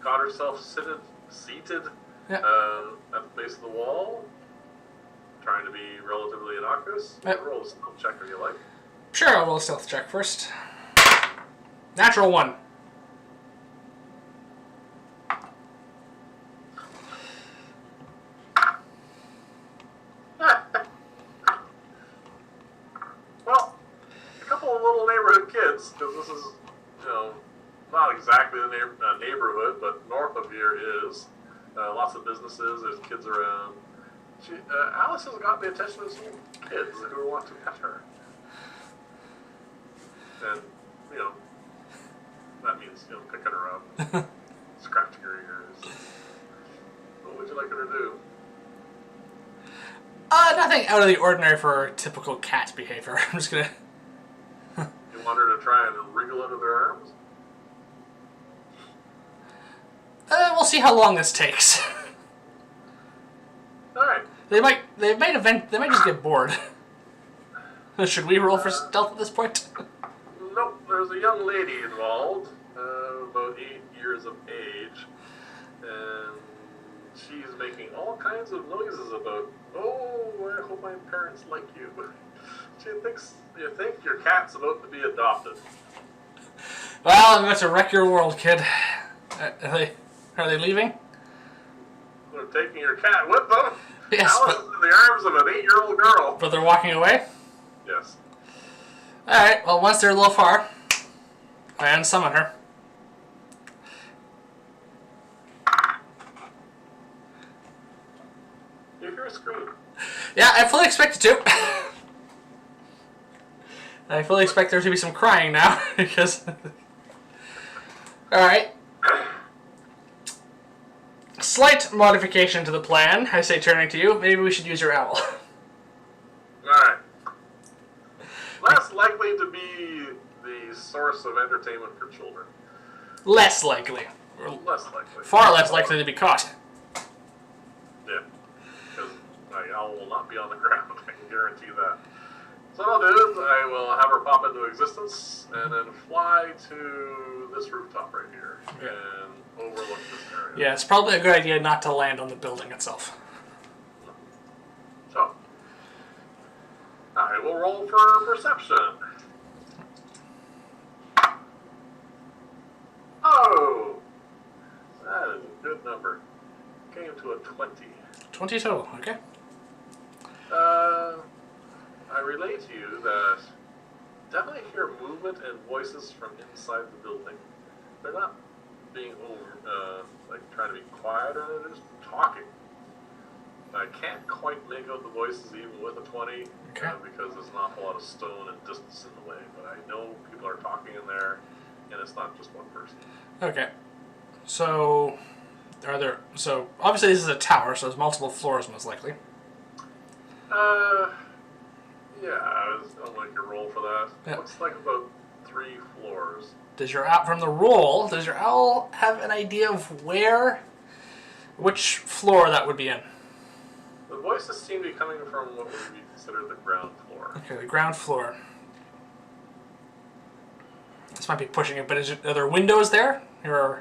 got herself seated Yep. at the base of the wall, trying to be relatively innocuous. Yep. Roll a stealth check if you like. Sure, I'll roll a stealth check first. Natural 1. Well, a couple of little neighborhood kids, because this is, not exactly the neighborhood, but north of here is. Lots of businesses, there's kids around. Alice has got the attention of some kids who want to pet her. And, that means, picking her up, scratching her ears. What would you like her to do? Nothing out of the ordinary for typical cat behavior. I'm just gonna... You want her to try and wriggle out of their arms? We'll see how long this takes. Alright. They might just get bored. Should we roll for stealth at this point? Nope, there's a young lady involved, about 8 years of age, and she's making all kinds of noises about, oh, I hope my parents like you. You think your cat's about to be adopted. Well, I'm about to wreck your world, kid. Are they leaving? They're taking your cat with them. Yes, Alice is in the arms of an 8-year-old girl. But they're walking away? Yes. Alright, well, once they're a little far, I unsummon her. You hear a scream. Yeah, I fully expect it to. I fully expect there to be some crying now, because... Alright. Slight modification to the plan, I say, turning to you. Maybe we should use your owl. Alright. Less likely to be the source of entertainment for children. Less likely. Less likely. Far less likely to be caught. Yeah. Because my owl will not be on the ground, I can guarantee that. So what I'll do is I will have her pop into existence and then fly to this rooftop right here and overlook this area. Yeah, it's probably a good idea not to land on the building itself. So, I will roll for perception. Oh! That is a good number. Came to a 20. 20 total, okay. I relay to you that definitely hear movement and voices from inside the building. They're not being trying to be quiet, or they're just talking. I can't quite make out the voices even with a 20, because there's an awful lot of stone and distance in the way. But I know people are talking in there, and it's not just one person. Okay. So, obviously this is a tower, so there's multiple floors most likely. Yeah, I'll make a roll for that. Yep. Looks like about 3 floors. Does your owl have an idea of which floor that would be in? The voices seem to be coming from what would be considered the ground floor. Okay, the ground floor. This might be pushing it, but are there windows there? Yeah,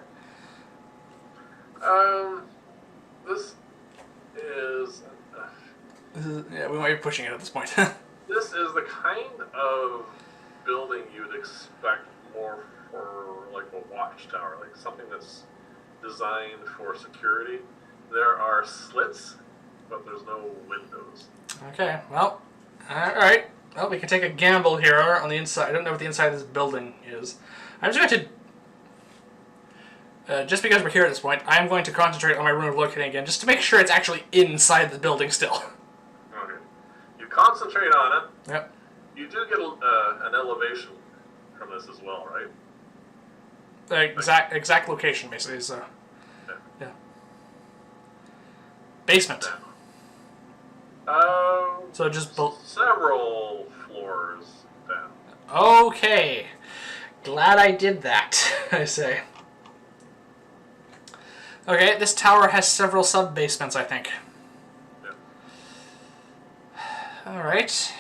we might be pushing it at this point. This is the kind of building you'd expect more for like a watchtower, like something that's designed for security. There are slits, but there's no windows. Okay, well, alright. Well, we can take a gamble here on the inside. I don't know what the inside of this building is. I'm just going just because we're here at this point, I'm going to concentrate on my rune of locating again, just to make sure it's actually inside the building still. Okay. You concentrate on it. Yep. You do get an elevation from this as well, right? Exact location, basically. Is, yeah. Basement. So just several floors down. Okay. Glad I did that, I say. Okay, this tower has several sub-basements, I think. Yeah. Alright.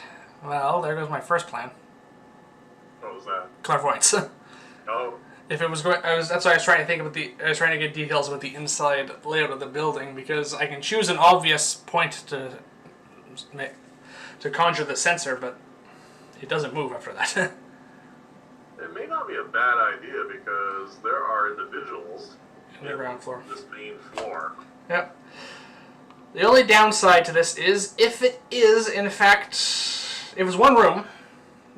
Well, there goes my first plan. What was that? Clairvoyance. Oh. If it was going, that's why I was trying to think about I was trying to get details about the inside layout of the building, because I can choose an obvious point to conjure the sensor, but it doesn't move after that. It may not be a bad idea because there are individuals in the ground floor. This main floor. Yep. The only downside to this is if it is, in fact, if it's one room,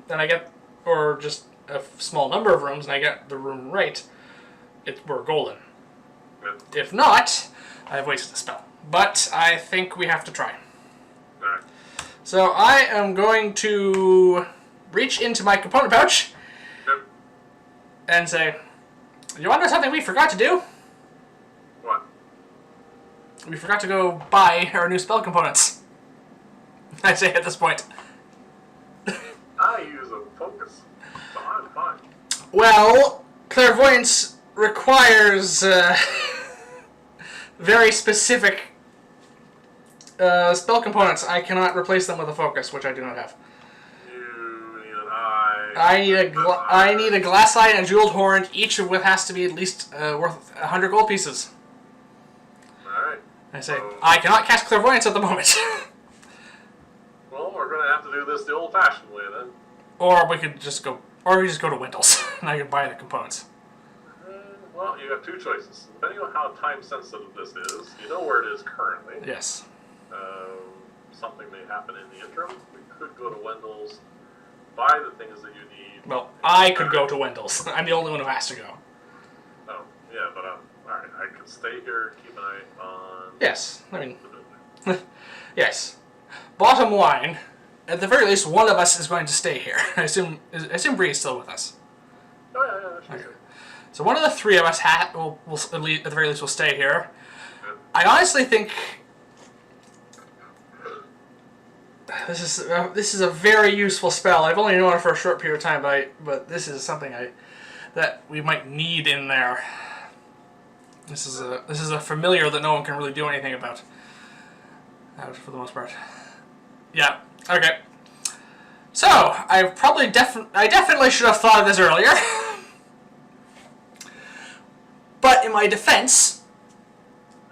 then I get, or just a small number of rooms, and I get the room right, we're golden. Yep. If not, I've wasted a spell. But I think we have to try. Alright. So I am going to reach into my component pouch and say, you want to know something we forgot to do? What? We forgot to go buy our new spell components. I say at this point. I use a focus, so I'm fine. Well, clairvoyance requires very specific spell components. I cannot replace them with a focus, which I do not have. You need an eye. I need a glass eye and a jeweled horn, each of which has to be at least worth 100 gold pieces. Alright. I say, I cannot cast clairvoyance at the moment. Well, we're going to have to do this the old-fashioned way then. Or we could just go, to Windows, and I could buy the components. Well, you have two choices. Depending on how time-sensitive this is, you know where it is currently. Yes. Something may happen in the interim. We could go to Wendell's, buy the things that you need. Well, I could go to Wendell's. I'm the only one who has to go. Oh, yeah, but alright, I could stay here, keep an eye on... Yes, I mean... the building. Yes. Bottom line, at the very least, one of us is going to stay here. I assume Bree's still with us. Oh, yeah, she's Okay. So one of the three of us will at the very least will stay here. Yeah. I honestly think this is a very useful spell. I've only known it for a short period of time, but this is something that we might need in there. This is a familiar that no one can really do anything about. For the most part. Yeah. Okay. So I definitely should have thought of this earlier. But in my defense,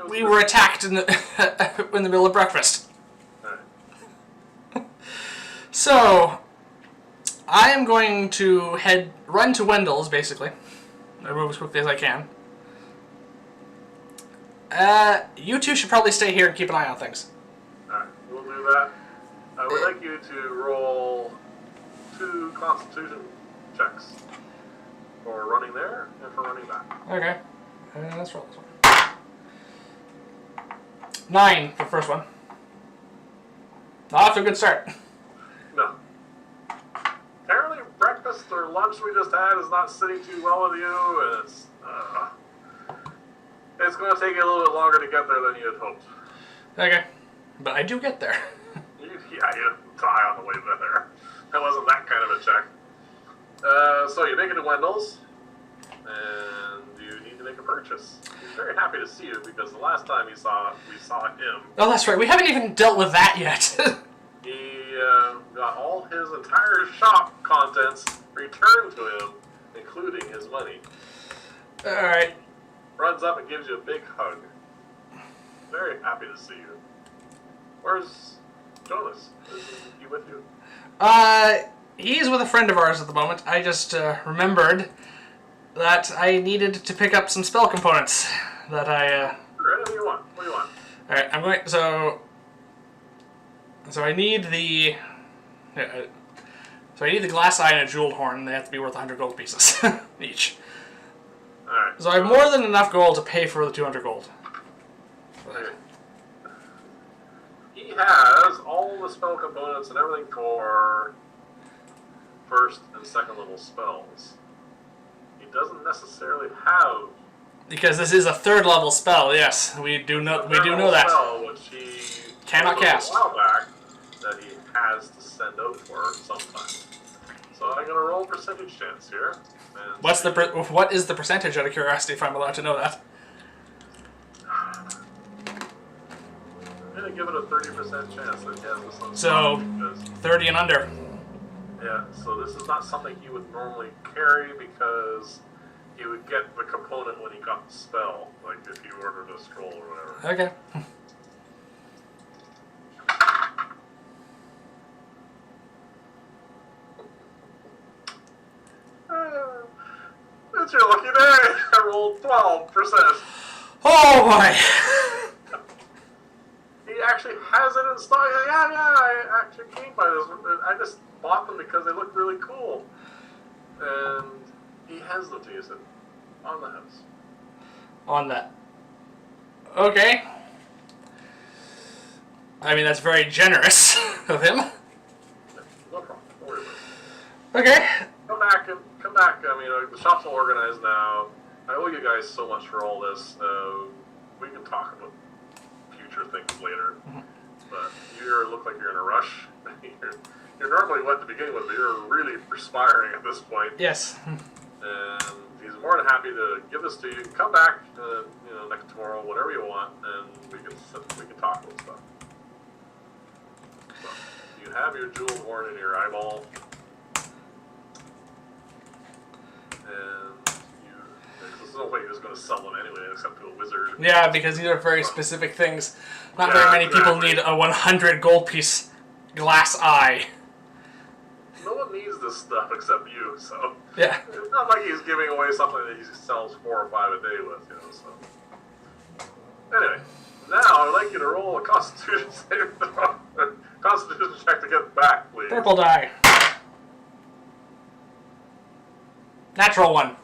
we were attacked in the middle of breakfast. So I am going to run to Wendell's, basically. I move as quickly as I can. You two should probably stay here and keep an eye on things. Alright, we'll do that. I would like you to roll 2 Constitution checks for running there and for running back. Okay. Let's roll this one. 9 for the first one. Off to a good start. No. Apparently breakfast or lunch we just had is not sitting too well with you, and it's going to take you a little bit longer to get there than you had hoped. Okay. But I do get there. You die on the way there. That wasn't that kind of a check. So you make it to Wendell's, and you need to make a purchase. He's very happy to see you because the last time we saw him... Oh, that's right. We haven't even dealt with that yet. He got all his entire shop contents returned to him, including his money. Alright. Runs up and gives you a big hug. Very happy to see you. Where's Jonas? Is he with you? He's with a friend of ours at the moment. I just remembered that I needed to pick up some spell components that I... Sure, anything you want. What do you want? Alright, I'm going... So I need the... So I need the glass eye and a jeweled horn. They have to be worth 100 gold pieces each. Alright. So I have more than enough gold to pay for the 200 gold. Okay. He has all the spell components and everything for first and second level spells. He doesn't necessarily have. Because this is a 3rd level spell, yes. We do know that. Spell, which he cannot cast. A while back that he has to send out for sometime. So I'm gonna roll percentage chance here. What is the percentage, out of curiosity, if I'm allowed to know that? I'm gonna give it a 30% chance that he has this. So 30 and under. Yeah. So this is not something he would normally carry because he would get the component when he got the spell, like if he ordered a scroll or whatever. Okay. It's your lucky day. I rolled 12%. Oh boy! He actually has it in stock. Yeah, I actually came by this. I just bought them because they look really cool. And he has them to use it on the house. On that. Okay. I mean, that's very generous of him. Yeah, no problem. Don't worry about it. Okay. Come back. I mean, the shop's all organized now. I owe you guys so much for all this. We can talk about future things later. Mm-hmm. But you look like you're in a rush. You're normally wet to begin with, but you're really perspiring at this point. Yes. And he's more than happy to give this to you. Come back, next tomorrow, whatever you want, and we can talk about stuff. So, you have your jewel horn in your eyeball, and there's no way you're just going to sell them anyway, except to a wizard. Yeah, because these are very specific things. Not very many people need a 100 gold piece glass eye. No one needs this stuff except you, so. Yeah. It's not like he's giving away something that he sells 4 or 5 a day with, so. Anyway, now I'd like you to roll a Constitution saving throw. Constitution check to get back, please. Purple die. Natural 1.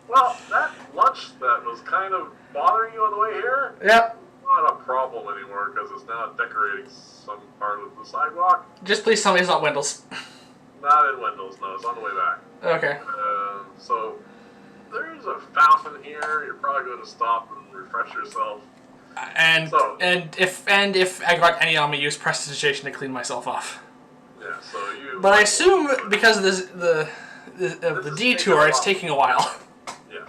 Well, that lunch that was kind of bothering you on the way here, Yep. not a problem anymore because it's now decorating some part of the sidewalk. Just please tell me it's not Wendell's. Not in Wendell's, no, it's on the way back. Okay. So there's a fountain here. You're probably going to stop and refresh yourself. And if I got any on me, use prestidigitation to clean myself off. Yeah, so you. But I assume because of the detour, it's taking a while. Yes,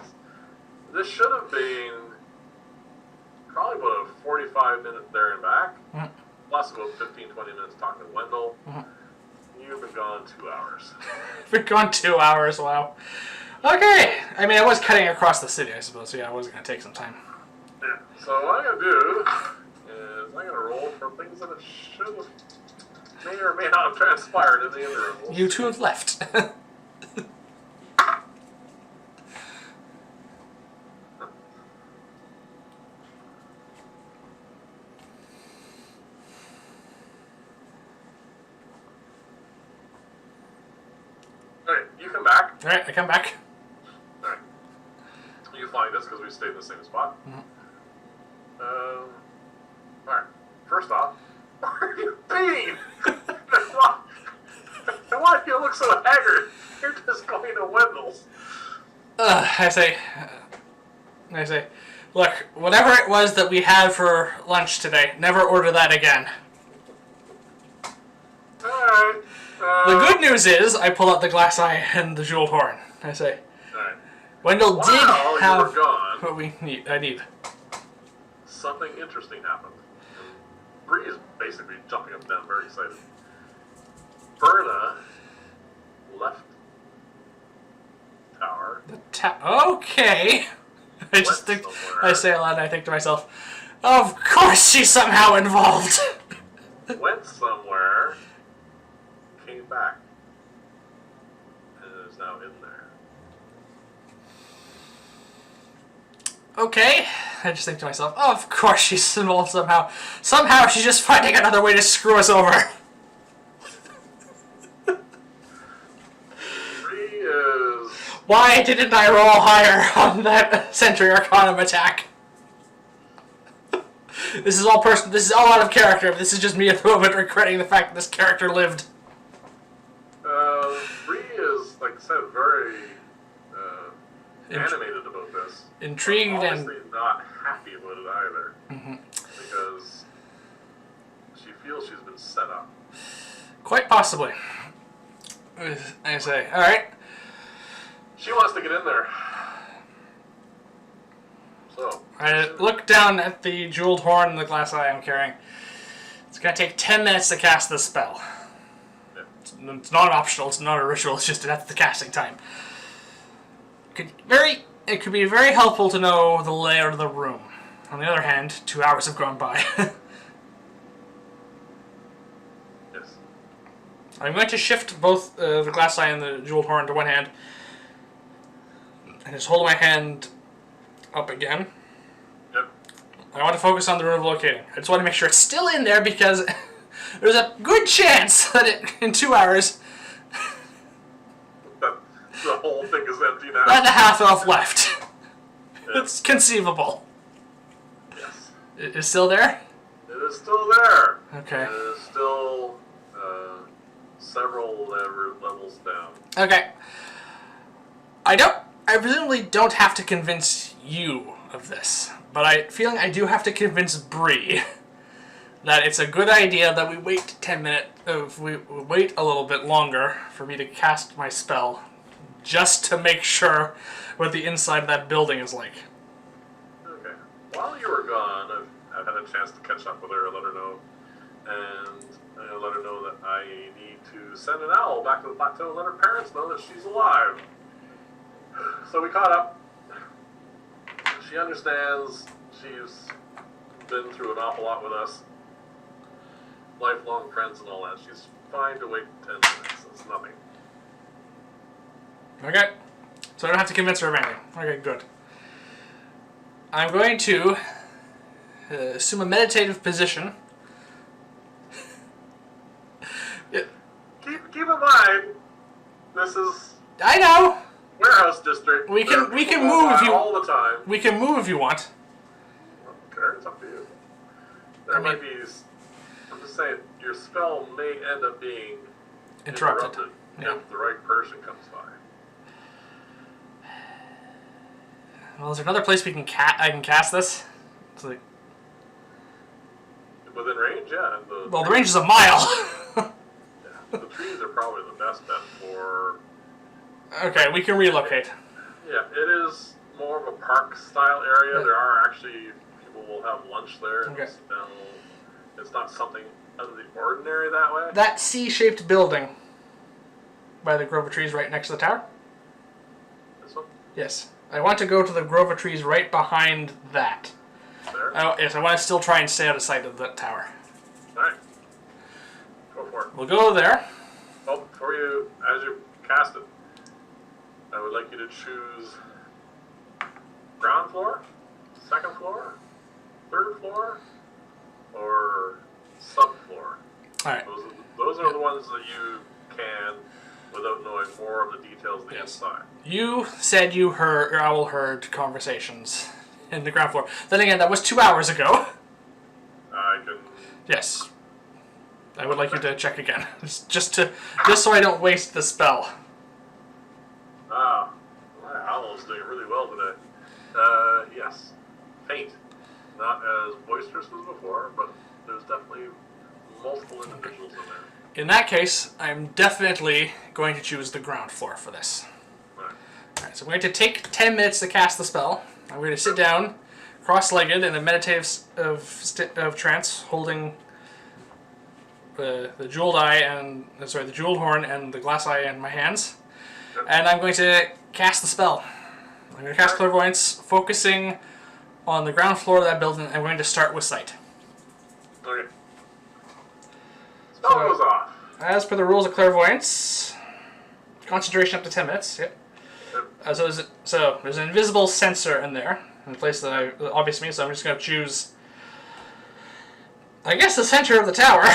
this should have been probably about a 45-minute there and back, plus about 15-20 minutes talking to Wendell. You've been gone 2 hours. Been gone 2 hours. Wow. Okay. I mean, I was cutting across the city, I suppose. So yeah, it was going to take some time. Yeah. So what I'm going to do is I'm going to roll for things that it should have, may or may not have transpired in the interim. You two have left. Alright, you come back. Alright, I come back. Alright. You find us because we stayed in the same spot. Alright. First off, where are you been? And why do you look so haggard? You're just going to Wendell's. I say, look, whatever it was that we had for lunch today, never order that again. Alright. The good news is, I pull out the glass eye and the jeweled horn. I say, Alright. Wendell did have you were gone, what we need. I need. something interesting happened. Bree is basically jumping up and down, very excited. Berna left tower. Okay. I just think, I say aloud and I think to myself, of course she's somehow involved. Went somewhere, came back, and is now in there. Okay. I just think to myself, oh, of course she's involved somehow. Somehow she's just finding another way to screw us over. Bree is Why didn't I roll higher on that Sentry Arcanum attack? This is all out of character. This is just me at the moment regretting the fact that this character lived. Bree is, like I said, very animated about this. Intrigued and obviously not happy about it either. Because she feels she's been set up. Quite possibly. I say, alright. She wants to get in there. So I look down at the jeweled horn and the glass eye I'm carrying. It's going to take 10 minutes to cast this spell. yeah. It's not optional, it's not a ritual, it's just at the casting time. It could be very helpful to know the layout of the room. On the other hand, 2 hours have gone by. Yes. I'm going to shift both the glass eye and the jeweled horn to one hand. And just hold my hand up again. Yep. I want to focus on the room of locating. I just want to make sure it's still in there because there's a good chance that in 2 hours The whole thing is empty now. that the half elf left. Yeah. It's conceivable. Yes. It is still there? It is still there. Okay. It is still several levels down. Okay. I presumably don't have to convince you of this, but I feeling I do have to convince Bree that it's a good idea that we wait 10 minutes, we wait a little bit longer for me to cast my spell, just to make sure what the inside of that building is like. Okay. While you were gone, I've had a chance to catch up with her, let her know, and let her know that I need to send an owl back to the plateau and let her parents know that she's alive. So we caught up. She understands. She's been through an awful lot with us. Lifelong friends and all that. She's fine to wait 10 minutes. It's nothing. Okay. So I don't have to convince her of anything. Okay, good. I'm going to assume a meditative position. Keep in mind, this is I know. warehouse district. We can move if you all the time. We can move if you want. Okay, it's up to you. There might be. I'm just saying, your spell may end up being Interrupted. Yeah. if the right person comes by. Well, is there another place I can cast this? It's like, Within range, yeah. well, the range is a mile. Yeah, the trees are probably the best bet for. Okay, we can relocate. Yeah, it is more of a park-style area. There are actually people will have lunch there. And Okay. it's not something out of the ordinary that way. That C-shaped building by the grove of trees right next to the tower? This one Yes. I want to go to the grove of trees right behind that. there. Yes, I want to still try and stay out of sight of that tower. All right, go for it. We'll go there. Well, before you, as you cast it, I would like you to choose ground floor, second floor, third floor, or subfloor. All right. Those are the ones that you can, without knowing more of the details of the inside. You said you heard, or owl heard conversations in the ground floor. Then again, that was 2 hours ago. I can. Yes. I would like you to check again, just so I don't waste the spell. Ah, my owl is doing really well today. Yes, faint, not as boisterous as before, but there's definitely multiple individuals in there. In that case, I'm definitely going to choose the ground floor for this. Right. Alright, so I'm going to take 10 minutes to cast the spell. I'm going to sit down, cross-legged, in a meditative of trance, holding the jeweled eye and the jeweled horn and the glass eye in my hands, and I'm going to cast the spell. I'm going to cast clairvoyance, focusing on the ground floor of that building. I'm going to start with sight. Okay. Spell goes off. As per the rules of clairvoyance, concentration up to 10 minutes. Yep. So there's an invisible sensor in there, in a place that obvious to me. So I'm just going to choose, I guess, the center of the tower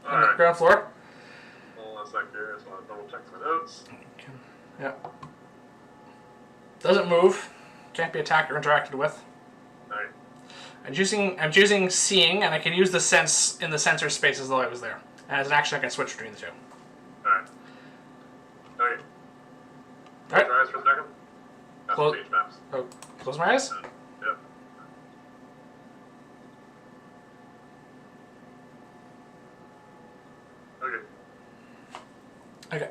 on the ground floor. Well, that's not curious. I'll double check my notes. Yeah. Doesn't move. Can't be attacked or interacted with. Alright. I'm choosing seeing, and I can use the sense in the sensor space as though I was there. And as an action, I can switch between the two. Alright. Okay. Alright. Close your eyes for a second. That's Close. page maps. Oh, close my eyes. Yep. Okay. Okay.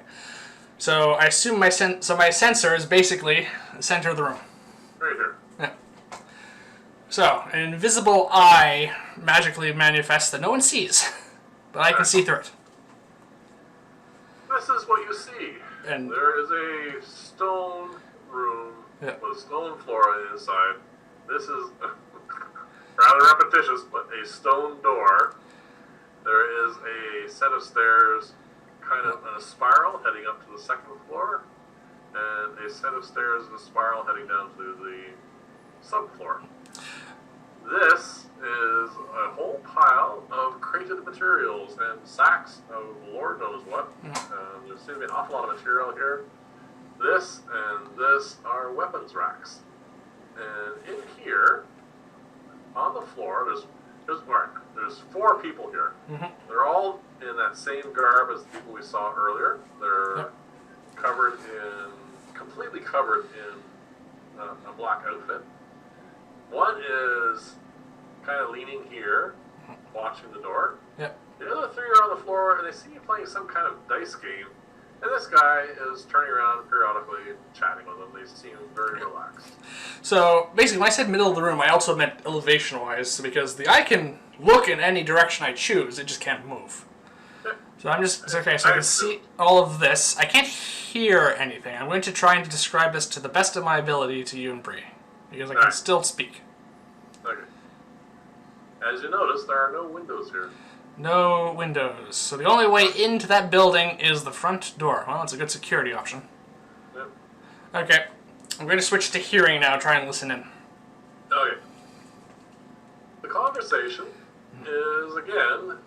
So I assume my sensor is basically the center of the room. Right here. Yeah. So an invisible eye magically manifests that no one sees, but I can see through it. This is what you see. And there is a stone room with a stone floor on the inside. This is rather repetitious, but a stone door. There is a set of stairs kind of in a spiral heading up to the second floor, and a set of stairs in a spiral heading down to the subfloor. This is a whole pile of crated materials and sacks of Lord knows what. There seems to be an awful lot of material here. This and this are weapons racks. And in here, on the floor, there's 4 people here. They're all in that same garb as the people we saw earlier. They're completely covered in a black outfit. One is kind of leaning here, watching the door. Yep. The other 3 are on the floor, and they seem to be playing some kind of dice game. And this guy is turning around periodically, chatting with them. They seem very relaxed. So basically, when I said middle of the room, I also meant elevation-wise, because the eye can look in any direction I choose. It just can't move. So I'm just okay. So I can see all of this. I can't hear anything. I'm going to try and describe this to the best of my ability to you and Bree, because I can still speak. Okay. As you notice, there are no windows here. No windows. So the only way into that building is the front door. Well, that's a good security option. Yep. Okay. I'm going to switch to hearing now, try and listen in. Okay. The conversation is, again,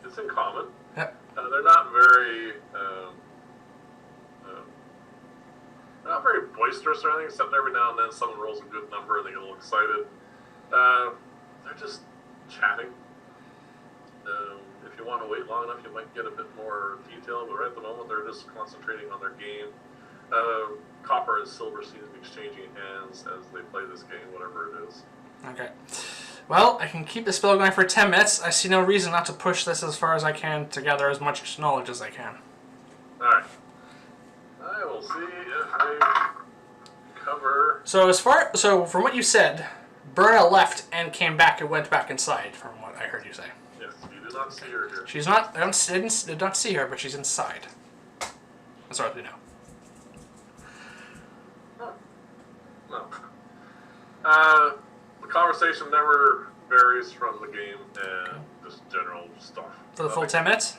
it's in common. Yep. They're not very boisterous or anything, except every now and then someone rolls a good number and they get a little excited. They're just chatting. If you want to wait long enough, you might get a bit more detail, but right at the moment they're just concentrating on their game. Copper and silver seem to be exchanging hands as they play this game, whatever it is. Okay. Well, I can keep the spell going for 10 minutes. I see no reason not to push this as far as I can to gather as much knowledge as I can. Alright. I will see if I cover... So from what you said, Berna left and came back and went back inside, from what I heard you say. Yes, you do not see her here. She's not, I did not see her, but she's inside. As far as we know. No. The conversation never varies from the game and just general stuff. For the full 10 minutes?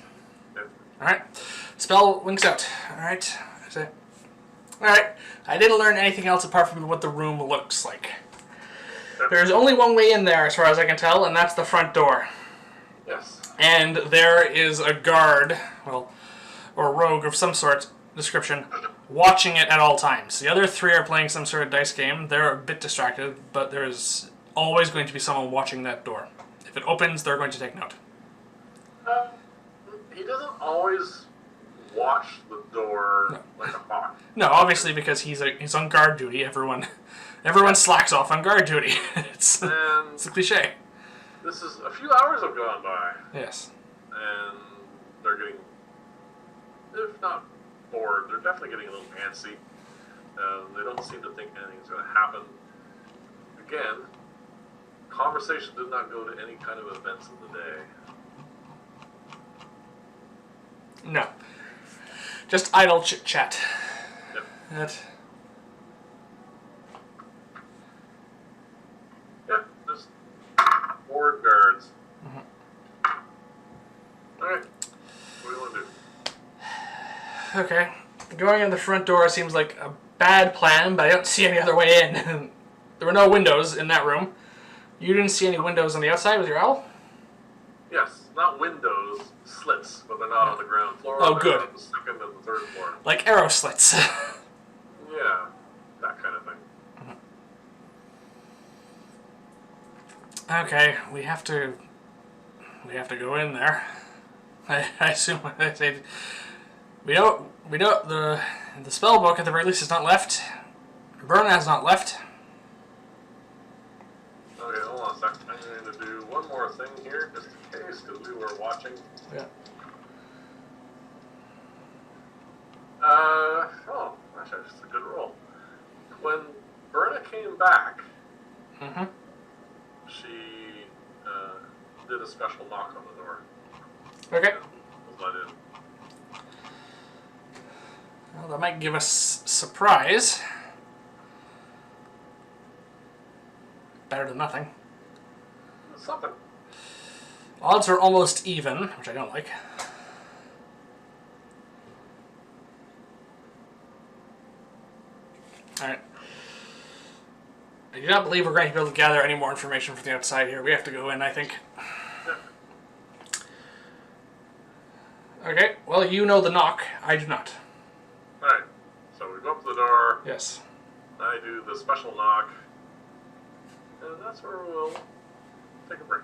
Yep. Alright. Spell winks out. Alright. Alright. I didn't learn anything else apart from what the room looks like. Yep. There's only one way in there, as far as I can tell, and that's the front door. Yes. And there is a guard, well, or rogue of some sort, description, watching it at all times. The other 3 are playing some sort of dice game. They're a bit distracted, but there's always going to be someone watching that door. If it opens, they're going to take note. He doesn't always watch the door like a hawk. No, obviously because he's on guard duty. Everyone slacks off on guard duty. It's a cliche. This is a few hours have gone by. Yes. And they're getting, if not bored, they're definitely getting a little antsy. They don't seem to think anything's going to happen. Again, conversation did not go to any kind of events of the day. No. Just idle chit-chat. Yep. Yep, just bored guards. Alright, what do you want to do? Okay. Going in the front door seems like a bad plan, but I don't see any other way in. There were no windows in that room. You didn't see any windows on the outside with your owl? Yes, not windows, slits, but they're not on the ground floor. Oh, they're good. on the second and the third floor. Like arrow slits. Yeah, that kind of thing. Okay, we have to go in there. I assume I say we don't the spell book at the very least is not left. Vyrn has not left. Okay, hold on a sec. I'm going to do one more thing here, just in case, because we were watching. Yeah. Oh, actually, that's a good roll. When Berna came back, she did a special knock on the door. Okay. Was let in. Well, that might give us surprise. Better than nothing. Something. Odds are almost even, which I don't like. Alright. I do not believe we're going to be able to gather any more information from the outside here. We have to go in, I think. Yeah. Okay, well, you know the knock. I do not. Alright, so we go up to the door. Yes. I do the special knock. And that's where we'll take a break.